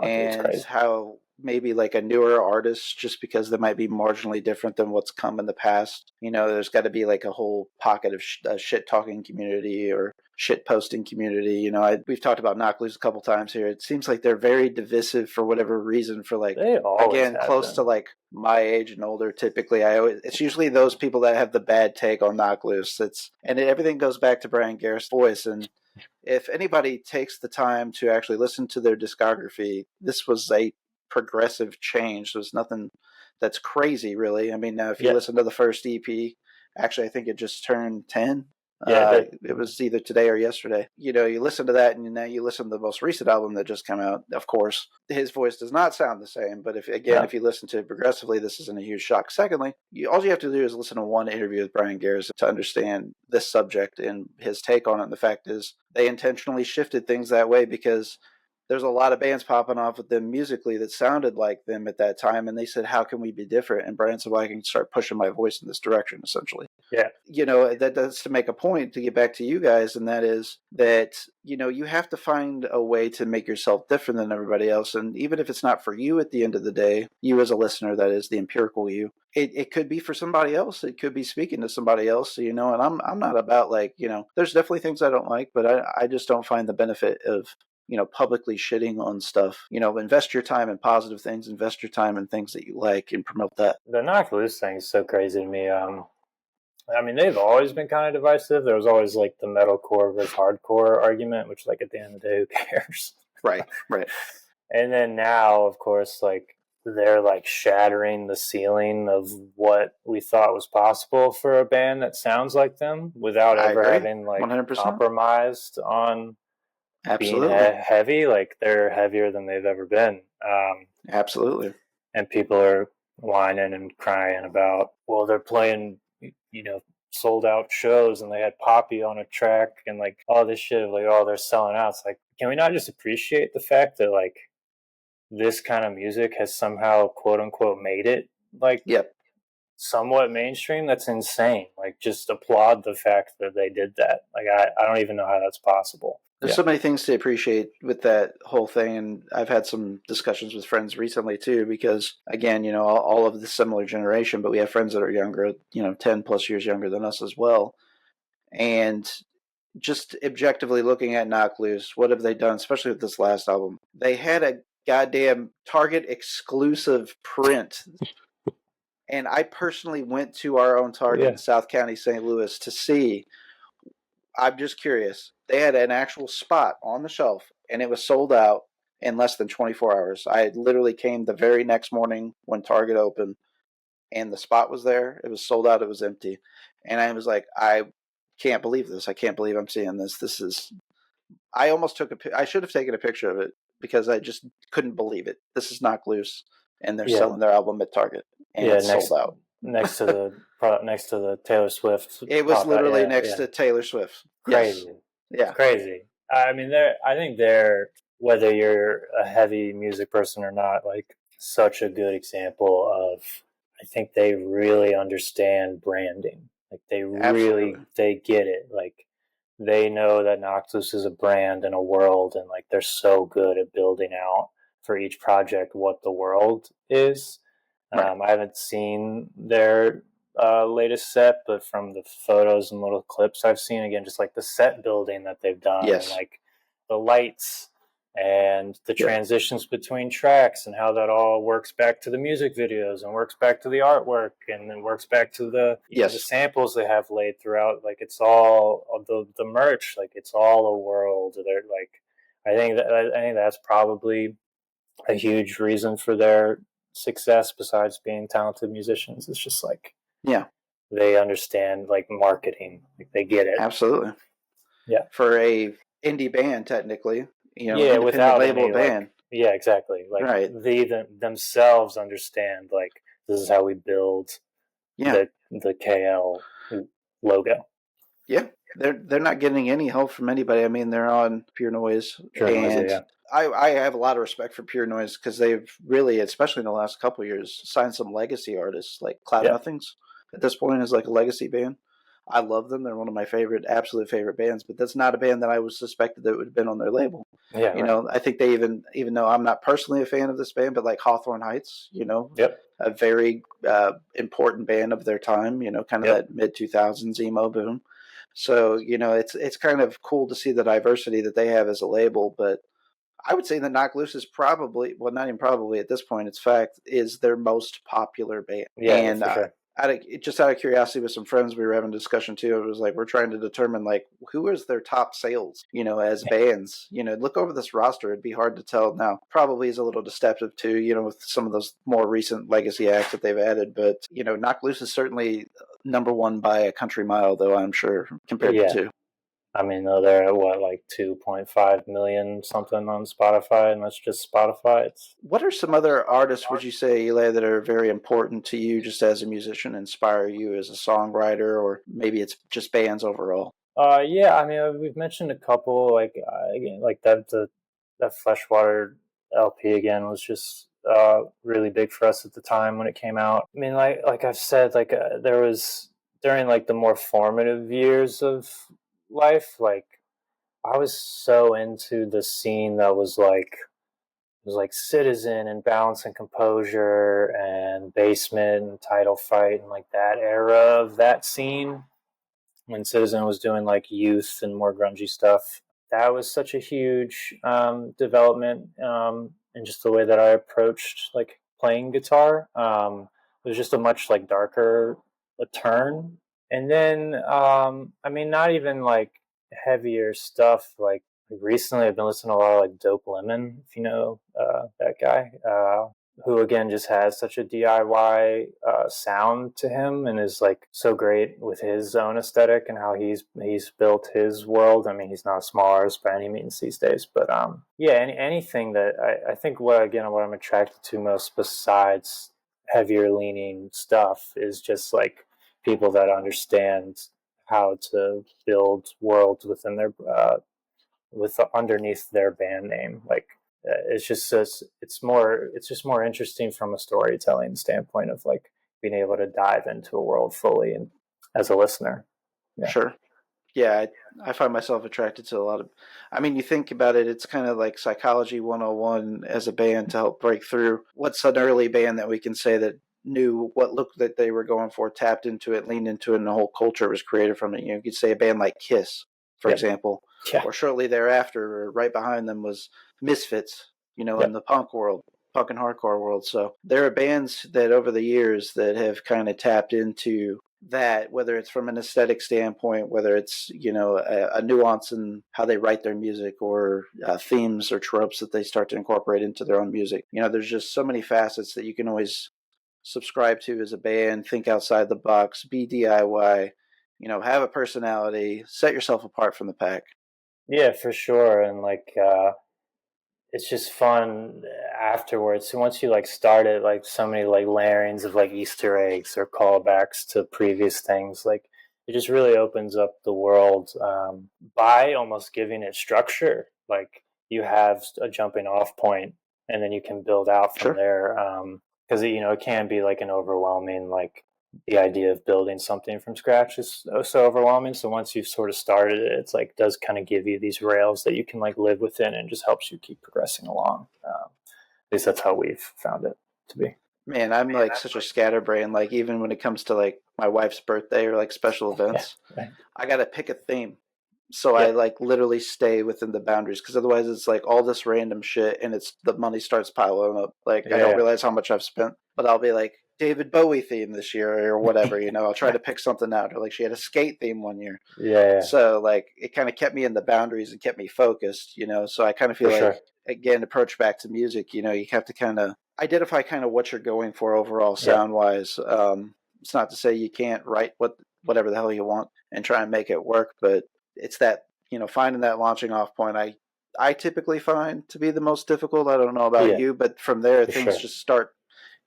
[SPEAKER 1] and how maybe like a newer artist, just because they might be marginally different than what's come in the past, there's got to be like a whole pocket of shit talking community or shit posting community. We've talked about Knock Loose a couple times here. It seems like they're very divisive for whatever reason, for like, again, close to like my age and older. Typically it's usually those people that have the bad take on Knock Loose. Everything goes back to Brian Garrett's voice. And if anybody takes the time to actually listen to their discography, this was a progressive change. There's nothing that's crazy, really. I mean, now if you listen to the first EP, actually I think it just turned 10. It was either today or yesterday. You listen to that, and now you listen to the most recent album that just came out. Of course, his voice does not sound the same, but if you listen to it progressively, this isn't a huge shock. Secondly, all you have to do is listen to one interview with Brian Garrett's to understand this subject and his take on it. And the fact is, they intentionally shifted things that way because there's a lot of bands popping off with them musically that sounded like them at that time. And they said, how can we be different? And Brian said, well, I can start pushing my voice in this direction, essentially.
[SPEAKER 2] Yeah.
[SPEAKER 1] That's to make a point to get back to you guys. And that is that, you have to find a way to make yourself different than everybody else. And even if it's not for you at the end of the day, you as a listener, that is the empirical you, it could be for somebody else. It could be speaking to somebody else, and I'm not about like, there's definitely things I don't like, but I just don't find the benefit of, publicly shitting on stuff. Invest your time in positive things, invest your time in things that you like, and promote that.
[SPEAKER 2] The Knock Loose thing is so crazy to me. I mean, they've always been kind of divisive. There was always like the metalcore versus hardcore argument, which like at the end of the day, who cares?
[SPEAKER 1] Right.
[SPEAKER 2] And then now, of course, like they're like shattering the ceiling of what we thought was possible for a band that sounds like them without
[SPEAKER 1] I
[SPEAKER 2] ever
[SPEAKER 1] agree.
[SPEAKER 2] having like
[SPEAKER 1] 100%.
[SPEAKER 2] compromised on being
[SPEAKER 1] Absolutely.
[SPEAKER 2] heavy. Like they're heavier than they've ever been.
[SPEAKER 1] Absolutely.
[SPEAKER 2] And people are whining and crying about, well, they're playing, sold out shows and they had Poppy on a track and like all this shit of like, oh, they're selling out. It's like, can we not just appreciate the fact that like this kind of music has somehow quote unquote made it like
[SPEAKER 1] Yep.
[SPEAKER 2] somewhat mainstream? That's insane. Like just applaud the fact that they did that. Like I don't even know how that's possible.
[SPEAKER 1] There's so many things to appreciate with that whole thing, and I've had some discussions with friends recently too, because again, all of the similar generation, but we have friends that are younger, 10 plus years younger than us as well. And just objectively looking at Knock Loose, what have they done, especially with this last album? They had a goddamn Target exclusive print. And I personally went to our own Target in South County, St. Louis to see. I'm just curious. They had an actual spot on the shelf, and it was sold out in less than 24 hours. I literally came the very next morning when Target opened, and the spot was there. It was sold out. It was empty. And I was like, I can't believe this. I can't believe I'm seeing this. This is. I almost I should have taken a picture of it because I just couldn't believe it. This is Knock Loose, and they're selling their album at Target, and it's sold out.
[SPEAKER 2] next to the Taylor Swift.
[SPEAKER 1] It was literally next to Taylor Swift.
[SPEAKER 2] Crazy.
[SPEAKER 1] Yes. Yeah.
[SPEAKER 2] It's crazy. I mean, I think they're, whether you're a heavy music person or not, like such a good example of, I think they really understand branding. Like they get it. Like they know that Knock Loose is a brand and a world, and like they're so good at building out for each project what the world is. Right. I haven't seen their latest set, but from the photos and little clips I've seen, again, just like the set building that they've done, and like the lights and the transitions between tracks and how that all works back to the music videos and works back to the artwork and then works back to the the samples they have laid throughout. Like it's all the merch, like it's all a world. They're like, I think that's probably a huge reason for their success besides being talented musicians. It's just like they understand like marketing, like they get it.
[SPEAKER 1] Absolutely. For a indie band, technically,
[SPEAKER 2] without
[SPEAKER 1] label
[SPEAKER 2] any,
[SPEAKER 1] band.
[SPEAKER 2] Like, exactly. Like they themselves understand like this is how we build the KL logo. Yeah,
[SPEAKER 1] they're not getting any help from anybody. I mean, they're on Pure Noise, and I have a lot of respect for Pure Noise because they've really, especially in the last couple of years, signed some legacy artists like Cloud Nothings. At this point, is like a legacy band. I love them. They're one of my absolute favorite bands. But that's not a band that I was suspected that would have been on their label. Yeah, I think they even though I'm not personally a fan of this band, but like Hawthorne Heights, a very important band of their time. Kind of that mid 2000s emo boom. So it's kind of cool to see the diversity that they have as a label. But I would say that Knock Loose is probably, well, not even probably at this point, it's fact, is their most popular band.
[SPEAKER 2] Yeah,
[SPEAKER 1] and
[SPEAKER 2] for sure.
[SPEAKER 1] Out of curiosity with some friends, we were having a discussion too. It was like, we're trying to determine like who is their top sales, as bands. Look over this roster. It'd be hard to tell now. Probably is a little deceptive too, with some of those more recent legacy acts that they've added. But, Knock Loose is certainly number one by a country mile, though, I'm sure, compared to two.
[SPEAKER 2] I mean, they're at what, like 2.5 million something on Spotify, and that's just Spotify.
[SPEAKER 1] What are some other artists, would you say, Eli, that are very important to you just as a musician, inspire you as a songwriter, or maybe it's just bands overall?
[SPEAKER 2] Yeah, I mean, we've mentioned a couple, like again, like that Fleshwater LP again was just really big for us at the time when it came out. I mean, like I've said, like there was during like the more formative years of life, like I was so into the scene that was like Citizen and Balance and Composure and Basement and Title Fight and like that era of that scene when Citizen was doing like youth and more grungy stuff. That was such a huge development in just the way that I approached like playing guitar. It was just a much like darker a turn. And then, I mean, not even like heavier stuff. Like recently, I've been listening to a lot of like Dope Lemon, if you know that guy. who again just has such a DIY sound to him and is like so great with his own aesthetic and how he's built his world. I mean, he's not a small artist by any means these days, but yeah, anything that I think what I'm attracted to most besides heavier leaning stuff is just like people that understand how to build worlds within their underneath their band name. Like it's just more interesting from a storytelling standpoint of like being able to dive into a world fully and as a listener.
[SPEAKER 1] Yeah. Sure. Yeah, I find myself attracted to a lot of, I mean, you think about it, it's kind of like psychology 101 as a band to help break through. What's an early band that we can say that knew what look that they were going for, tapped into it, leaned into it, and the whole culture was created from it? You could say a band like Kiss, for example, or shortly thereafter, or right behind them was Misfits, in the punk world, punk and hardcore world. So there are bands that over the years that have kind of tapped into that, whether it's from an aesthetic standpoint, whether it's a nuance in how they write their music, or themes or tropes that they start to incorporate into their own music. There's just so many facets that you can always subscribe to as a band. Think outside the box, be DIY, have a personality, set yourself apart from the pack.
[SPEAKER 2] Yeah, for sure. And like it's just fun afterwards. So once you like start it, like so many like layerings of like Easter eggs or callbacks to previous things, like it just really opens up the world by almost giving it structure. Like you have a jumping off point and then you can build out from there. Because it can be like an overwhelming, like the idea of building something from scratch is so overwhelming. So once you've sort of started it, it's like does kind of give you these rails that you can like live within and just helps you keep progressing along. At least that's how we've found it to be.
[SPEAKER 1] Man, I'm like such a scatterbrain. Like even when it comes to like my wife's birthday or like special events, I got to pick a theme. So I like literally stay within the boundaries, because otherwise it's like all this random shit and it's the money starts piling up. Like I don't realize how much I've spent, but I'll be like David Bowie theme this year or whatever, I'll try to pick something out. Or like she had a skate theme one year.
[SPEAKER 2] Yeah.
[SPEAKER 1] So like it kind of kept me in the boundaries and kept me focused, So I kind of feel again, approach back to music, you have to kind of identify kind of what you're going for overall sound wise. It's not to say you can't write whatever the hell you want and try and make it work, but it's that, finding that launching off point I typically find to be the most difficult. I don't know about you, but from there things just start,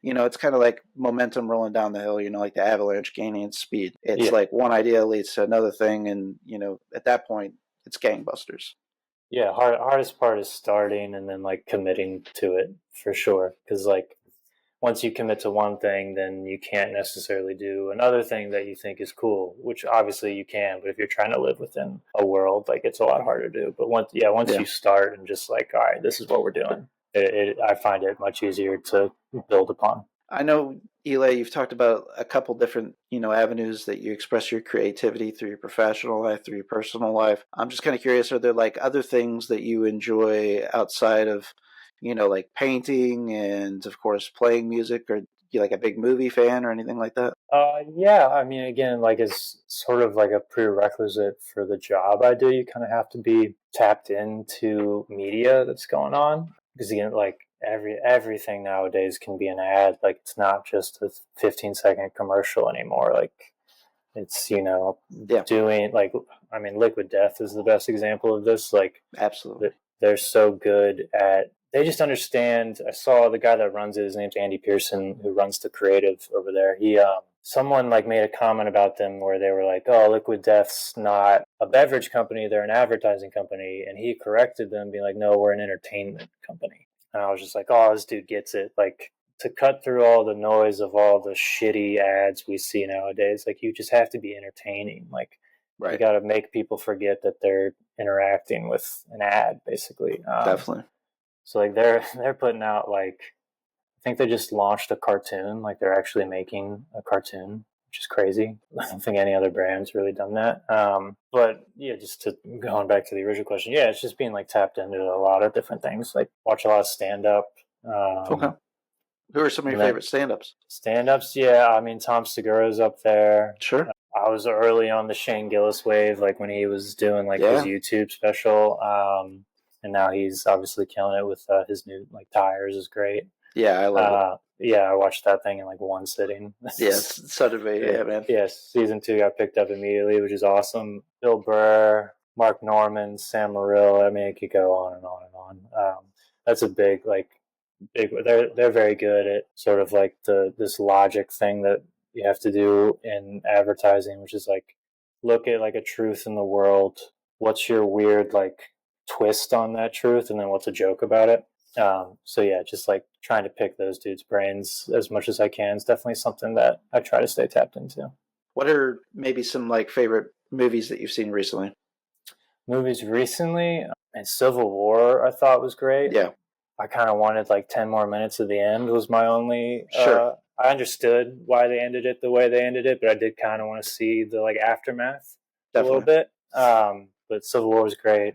[SPEAKER 1] it's kind of like momentum rolling down the hill, like the avalanche gaining speed. It's like one idea leads to another thing, and at that point it's gangbusters.
[SPEAKER 2] Yeah, hardest part is starting and then like committing to it for sure, because like once you commit to one thing, then you can't necessarily do another thing that you think is cool, which obviously you can, but if you're trying to live within a world, like it's a lot harder to do. But once you start and just like, all right, this is what we're doing, I find it much easier to build upon.
[SPEAKER 1] I know, Eli, you've talked about a couple different, avenues that you express your creativity through your professional life, through your personal life. I'm just kind of curious, are there like other things that you enjoy outside of, like painting and of course playing music? Or you like a big movie fan or anything like that?
[SPEAKER 2] Yeah, I mean, again, like it's sort of like a prerequisite for the job I do. You kind of have to be tapped into media that's going on, because again, like everything nowadays can be an ad. Like it's not just a 15-second commercial anymore. Like it's doing like, I mean, Liquid Death is the best example of this. Like
[SPEAKER 1] absolutely,
[SPEAKER 2] they're so good at. They just understand. I saw the guy that runs it. His name's Andy Pearson, who runs the creative over there. Someone like made a comment about them where they were like, "Oh, Liquid Death's not a beverage company; they're an advertising company." And he corrected them, being like, "No, we're an entertainment company." And I was just like, "Oh, this dude gets it." Like to cut through all the noise of all the shitty ads we see nowadays, like you just have to be entertaining. Like you got to make people forget that they're interacting with an ad, basically.
[SPEAKER 1] Definitely.
[SPEAKER 2] So like they're putting out like, I think they just launched a cartoon. Like they're actually making a cartoon, which is crazy. I don't think any other brand's really done that. But yeah, just to going back to the original question, yeah, it's just being like tapped into a lot of different things. Like watch a lot of stand up.
[SPEAKER 1] Okay. Who are some of your favorite stand-ups?
[SPEAKER 2] Stand-ups, yeah. I mean, Tom Segura's up there.
[SPEAKER 1] Sure.
[SPEAKER 2] I was early on the Shane Gillis wave, like when he was doing like his YouTube special. And now he's obviously killing it with his new like Tires is great.
[SPEAKER 1] Yeah, I love it.
[SPEAKER 2] Yeah, I watched that thing in like one sitting.
[SPEAKER 1] Yes, so did we. Yeah, man.
[SPEAKER 2] Yes, season 2 got picked up immediately, which is awesome. Bill Burr, Mark Norman, Sam Morrill. I mean, it could go on and on and on. That's a big. They're very good at sort of like this logic thing that you have to do in advertising, which is like look at like a truth in the world. What's your weird like twist on that truth, and then what's a joke about it? So yeah, just like trying to pick those dudes' brains as much as I can is definitely something that I try to stay tapped into.
[SPEAKER 1] What are maybe some like favorite movies that you've seen recently?
[SPEAKER 2] Movies recently, and Civil War I thought was great.
[SPEAKER 1] Yeah.
[SPEAKER 2] I kind of wanted like 10 more minutes of the end was my only.
[SPEAKER 1] Sure.
[SPEAKER 2] I understood why they ended it the way they ended it, but I did kind of want to see the like aftermath
[SPEAKER 1] Definitely.
[SPEAKER 2] a little bit. But Civil War was great.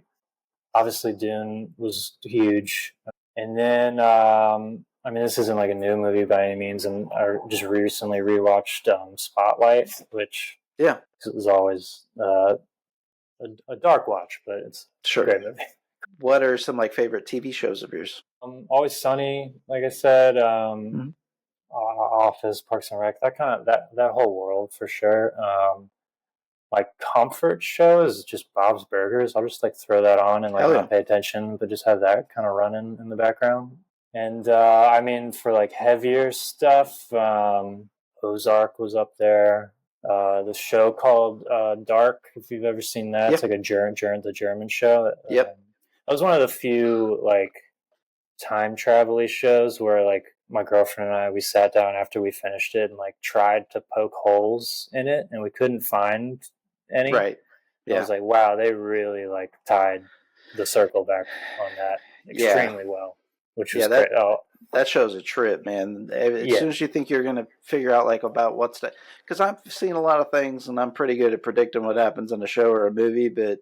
[SPEAKER 2] Obviously, Dune was huge. And then, I mean, this isn't like a new movie by any means, and I just recently rewatched Spotlight, which is always a dark watch, but it's a great movie.
[SPEAKER 1] What are some like favorite TV shows of yours?
[SPEAKER 2] Always Sunny, like I said, Office, Parks and Rec, that whole world for sure. My comfort show is just Bob's Burgers. I'll just like throw that on and like not pay attention, but just have that kind of running in the background. And I mean, for like heavier stuff, Ozark was up there. The show called Dark, if you've ever seen that, it's like the German show.
[SPEAKER 1] Yep.
[SPEAKER 2] That was one of the few like time travel-y shows where like my girlfriend and I, we sat down after we finished it and like tried to poke holes in it, and we couldn't find any.
[SPEAKER 1] Right.
[SPEAKER 2] Yeah. I was like, wow, they really like tied the circle back on that extremely well, which was great.
[SPEAKER 1] That show's a trip, man. As soon as you think you're going to figure out like about what's that, because I've seen a lot of things and I'm pretty good at predicting what happens in a show or a movie, but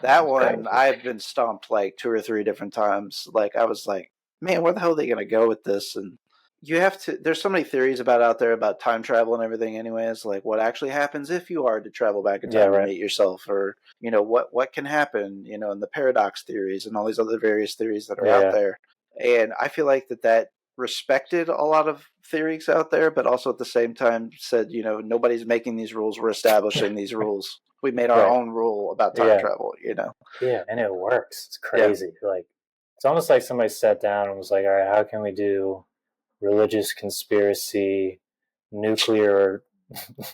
[SPEAKER 1] that one I've been stumped like 2 or 3 different times. Like I was like, man, where the hell are they going to go with this? And you have to, there's so many theories out there about time travel and everything anyways, like what actually happens if you are to travel back in time to meet yourself, or, you know, what can happen, you know, and the paradox theories and all these other various theories that are out there. And I feel like that respected a lot of theories out there, but also at the same time said, you know, nobody's making these rules. We're establishing these rules. We made our own rule about time travel, you know? Yeah,
[SPEAKER 2] and it works. It's crazy. Like, it's almost like somebody sat down and was like, all right, how can we do religious conspiracy, nuclear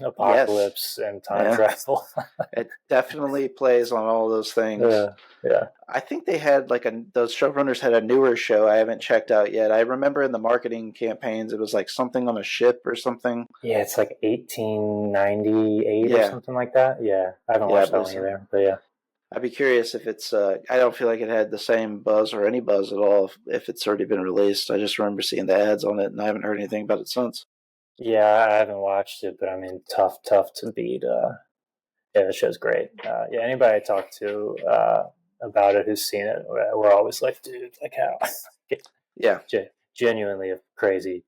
[SPEAKER 2] apocalypse, and time travel?
[SPEAKER 1] It definitely plays on all those things.
[SPEAKER 2] Yeah.
[SPEAKER 1] I think they had like those showrunners had a newer show I haven't checked out yet. I remember in the marketing campaigns, it was like something on a ship or something.
[SPEAKER 2] Yeah, it's like 1898 or something like that. Yeah, I haven't watched that one either, but yeah.
[SPEAKER 1] I'd be curious if it's, I don't feel like it had the same buzz or any buzz at all if it's already been released. I just remember seeing the ads on it and I haven't heard anything about it since.
[SPEAKER 2] Yeah, I haven't watched it, but I mean, tough to beat. Yeah, the show's great. Anybody I talk to about it who's seen it, we're always like, dude, like how? Genuinely a crazy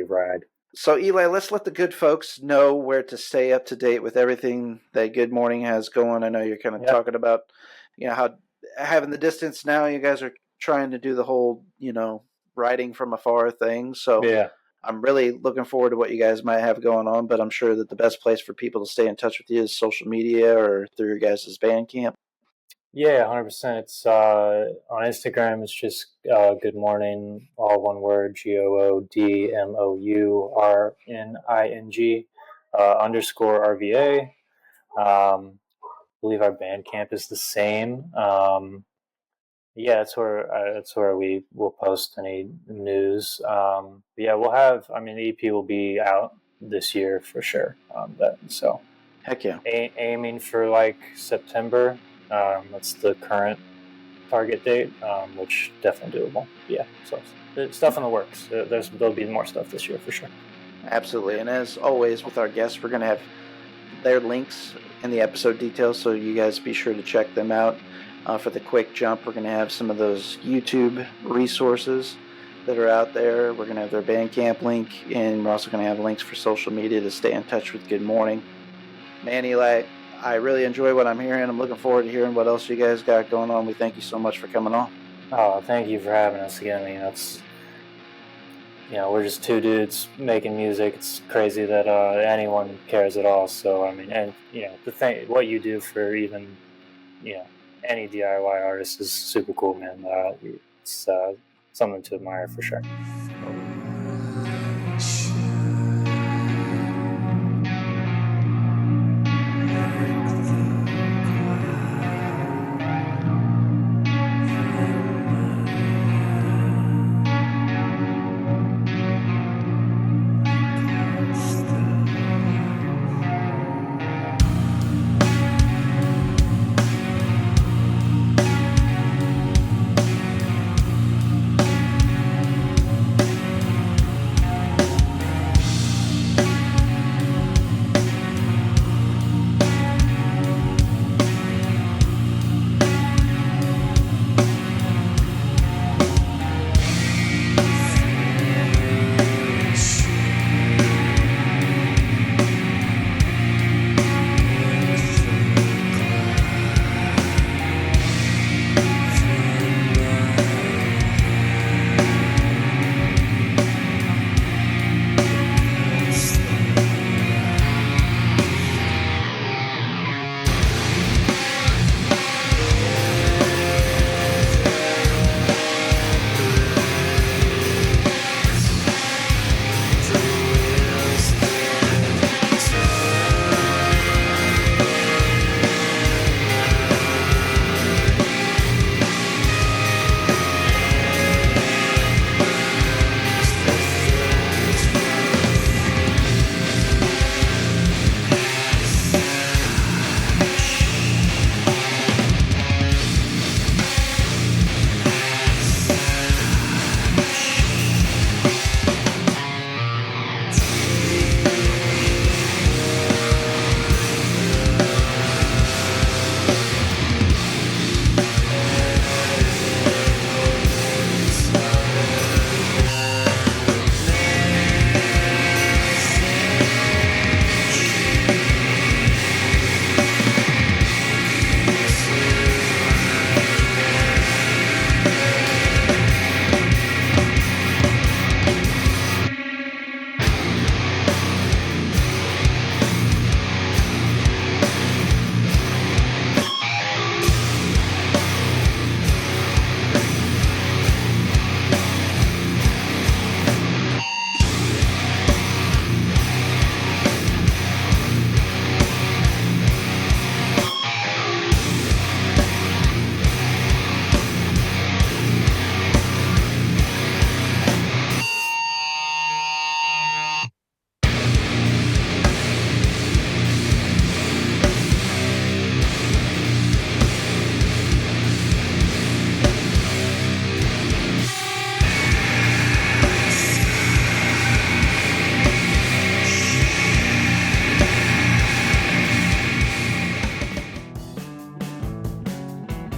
[SPEAKER 2] ride.
[SPEAKER 1] So Eli, let's let the good folks know where to stay up to date with everything that Good Morning has going. I know you're kind of talking about, you know, how having the distance now. You guys are trying to do the whole, you know, writing from afar thing. So I'm really looking forward to what you guys might have going on. But I'm sure that the best place for people to stay in touch with you is social media or through your guys' Bandcamp.
[SPEAKER 2] Yeah, 100%. It's on Instagram. It's just Good Morning, all one word, GOODMOURNING _RVA. I believe our Bandcamp is the same. That's where we will post any news. We'll have. I mean, the EP will be out this year for sure. So
[SPEAKER 1] heck yeah,
[SPEAKER 2] aiming for like September. That's the current target date, which definitely doable. Yeah, so stuff in the works. There'll be more stuff this year for sure.
[SPEAKER 1] Absolutely, and as always with our guests, we're going to have their links in the episode details, so you guys be sure to check them out. For the quick jump, we're going to have some of those YouTube resources that are out there. We're going to have their Bandcamp link, and we're also going to have links for social media to stay in touch with Good Morning. Man, Eli, I really enjoy what I'm hearing. I'm looking forward to hearing what else you guys got going on. We thank you so much for coming on.
[SPEAKER 2] Oh, thank you for having us again. I mean, we're just two dudes making music. It's crazy that anyone cares at all. So I mean, and the thing, what you do for even any DIY artist is super cool, man. It's something to admire for sure.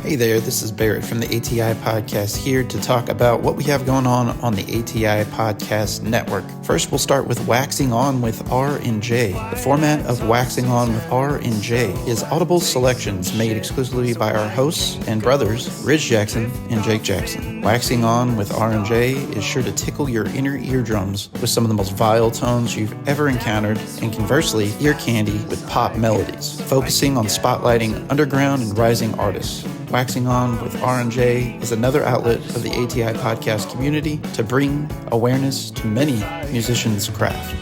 [SPEAKER 3] Hey there, this is Barrett from the ATI Podcast here to talk about what we have going on the ATI Podcast Network. First, we'll start with Waxing On with R and J. The format of Waxing On with R and J is audible selections made exclusively by our hosts and brothers, Rich Jackson and Jake Jackson. Waxing On with R and J is sure to tickle your inner eardrums with some of the most vile tones you've ever encountered, and conversely, ear candy with pop melodies, focusing on spotlighting underground and rising artists. Waxing On with R&J is another outlet of the ATI podcast community to bring awareness to many musicians' craft.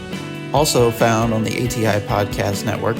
[SPEAKER 3] Also found on the ATI Podcast Network,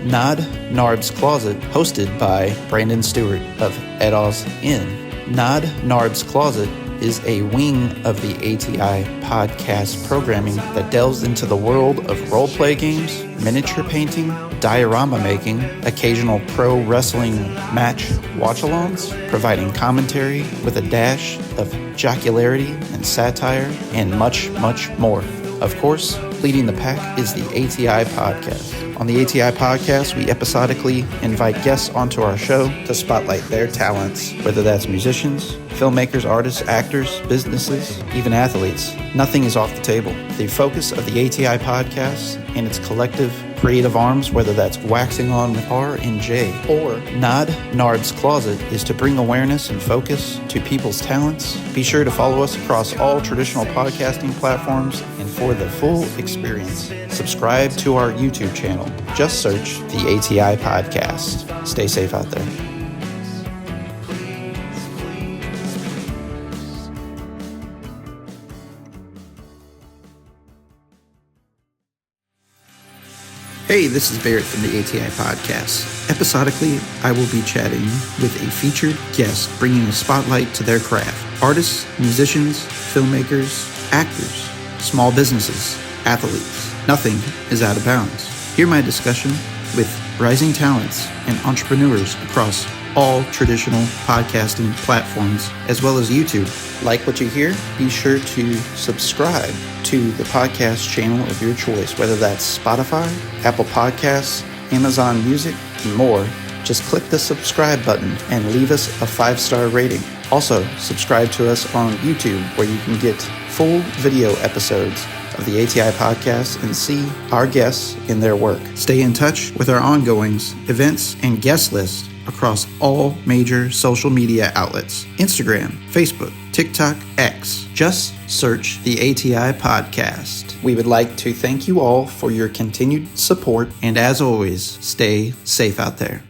[SPEAKER 3] Nod Narb's Closet, hosted by Brandon Stewart of Edos Inn. Nod Narb's Closet is a wing of the ATI podcast programming that delves into the world of role-play games, miniature painting, diorama making, occasional pro wrestling match watch-alongs, providing commentary with a dash of jocularity and satire, and much, much more. Of course, leading the pack is the ATI Podcast. On the ATI Podcast, we episodically invite guests onto our show to spotlight their talents, whether that's musicians, filmmakers, artists, actors, businesses, even athletes. Nothing is off the table. The focus of the ATI Podcast and its collective creative arms, whether that's waxing on with R&J or Nard's Closet, is to bring awareness and focus to people's talents. Be sure to follow us across all traditional podcasting platforms, and for the full experience, subscribe to our YouTube channel. Just search the ATI Podcast. Stay safe out there. Hey, this is Barrett from the ATI Podcast. Episodically, I will be chatting with a featured guest, bringing a spotlight to their craft. Artists, musicians, filmmakers, actors, small businesses, athletes. Nothing is out of bounds. Hear my discussion with rising talents and entrepreneurs across all traditional podcasting platforms, as well as YouTube. Like what you hear? Be sure to subscribe to the podcast channel of your choice, whether that's Spotify, Apple Podcasts, Amazon Music, and more. Just click the subscribe button and leave us a 5-star rating. Also, subscribe to us on YouTube, where you can get full video episodes of the ATI Podcast and see our guests in their work. Stay in touch with our ongoings, events, and guest list across all major social media outlets: Instagram, Facebook, TikTok, X. Just search the ATI Podcast. We would like to thank you all for your continued support, and as always, stay safe out there.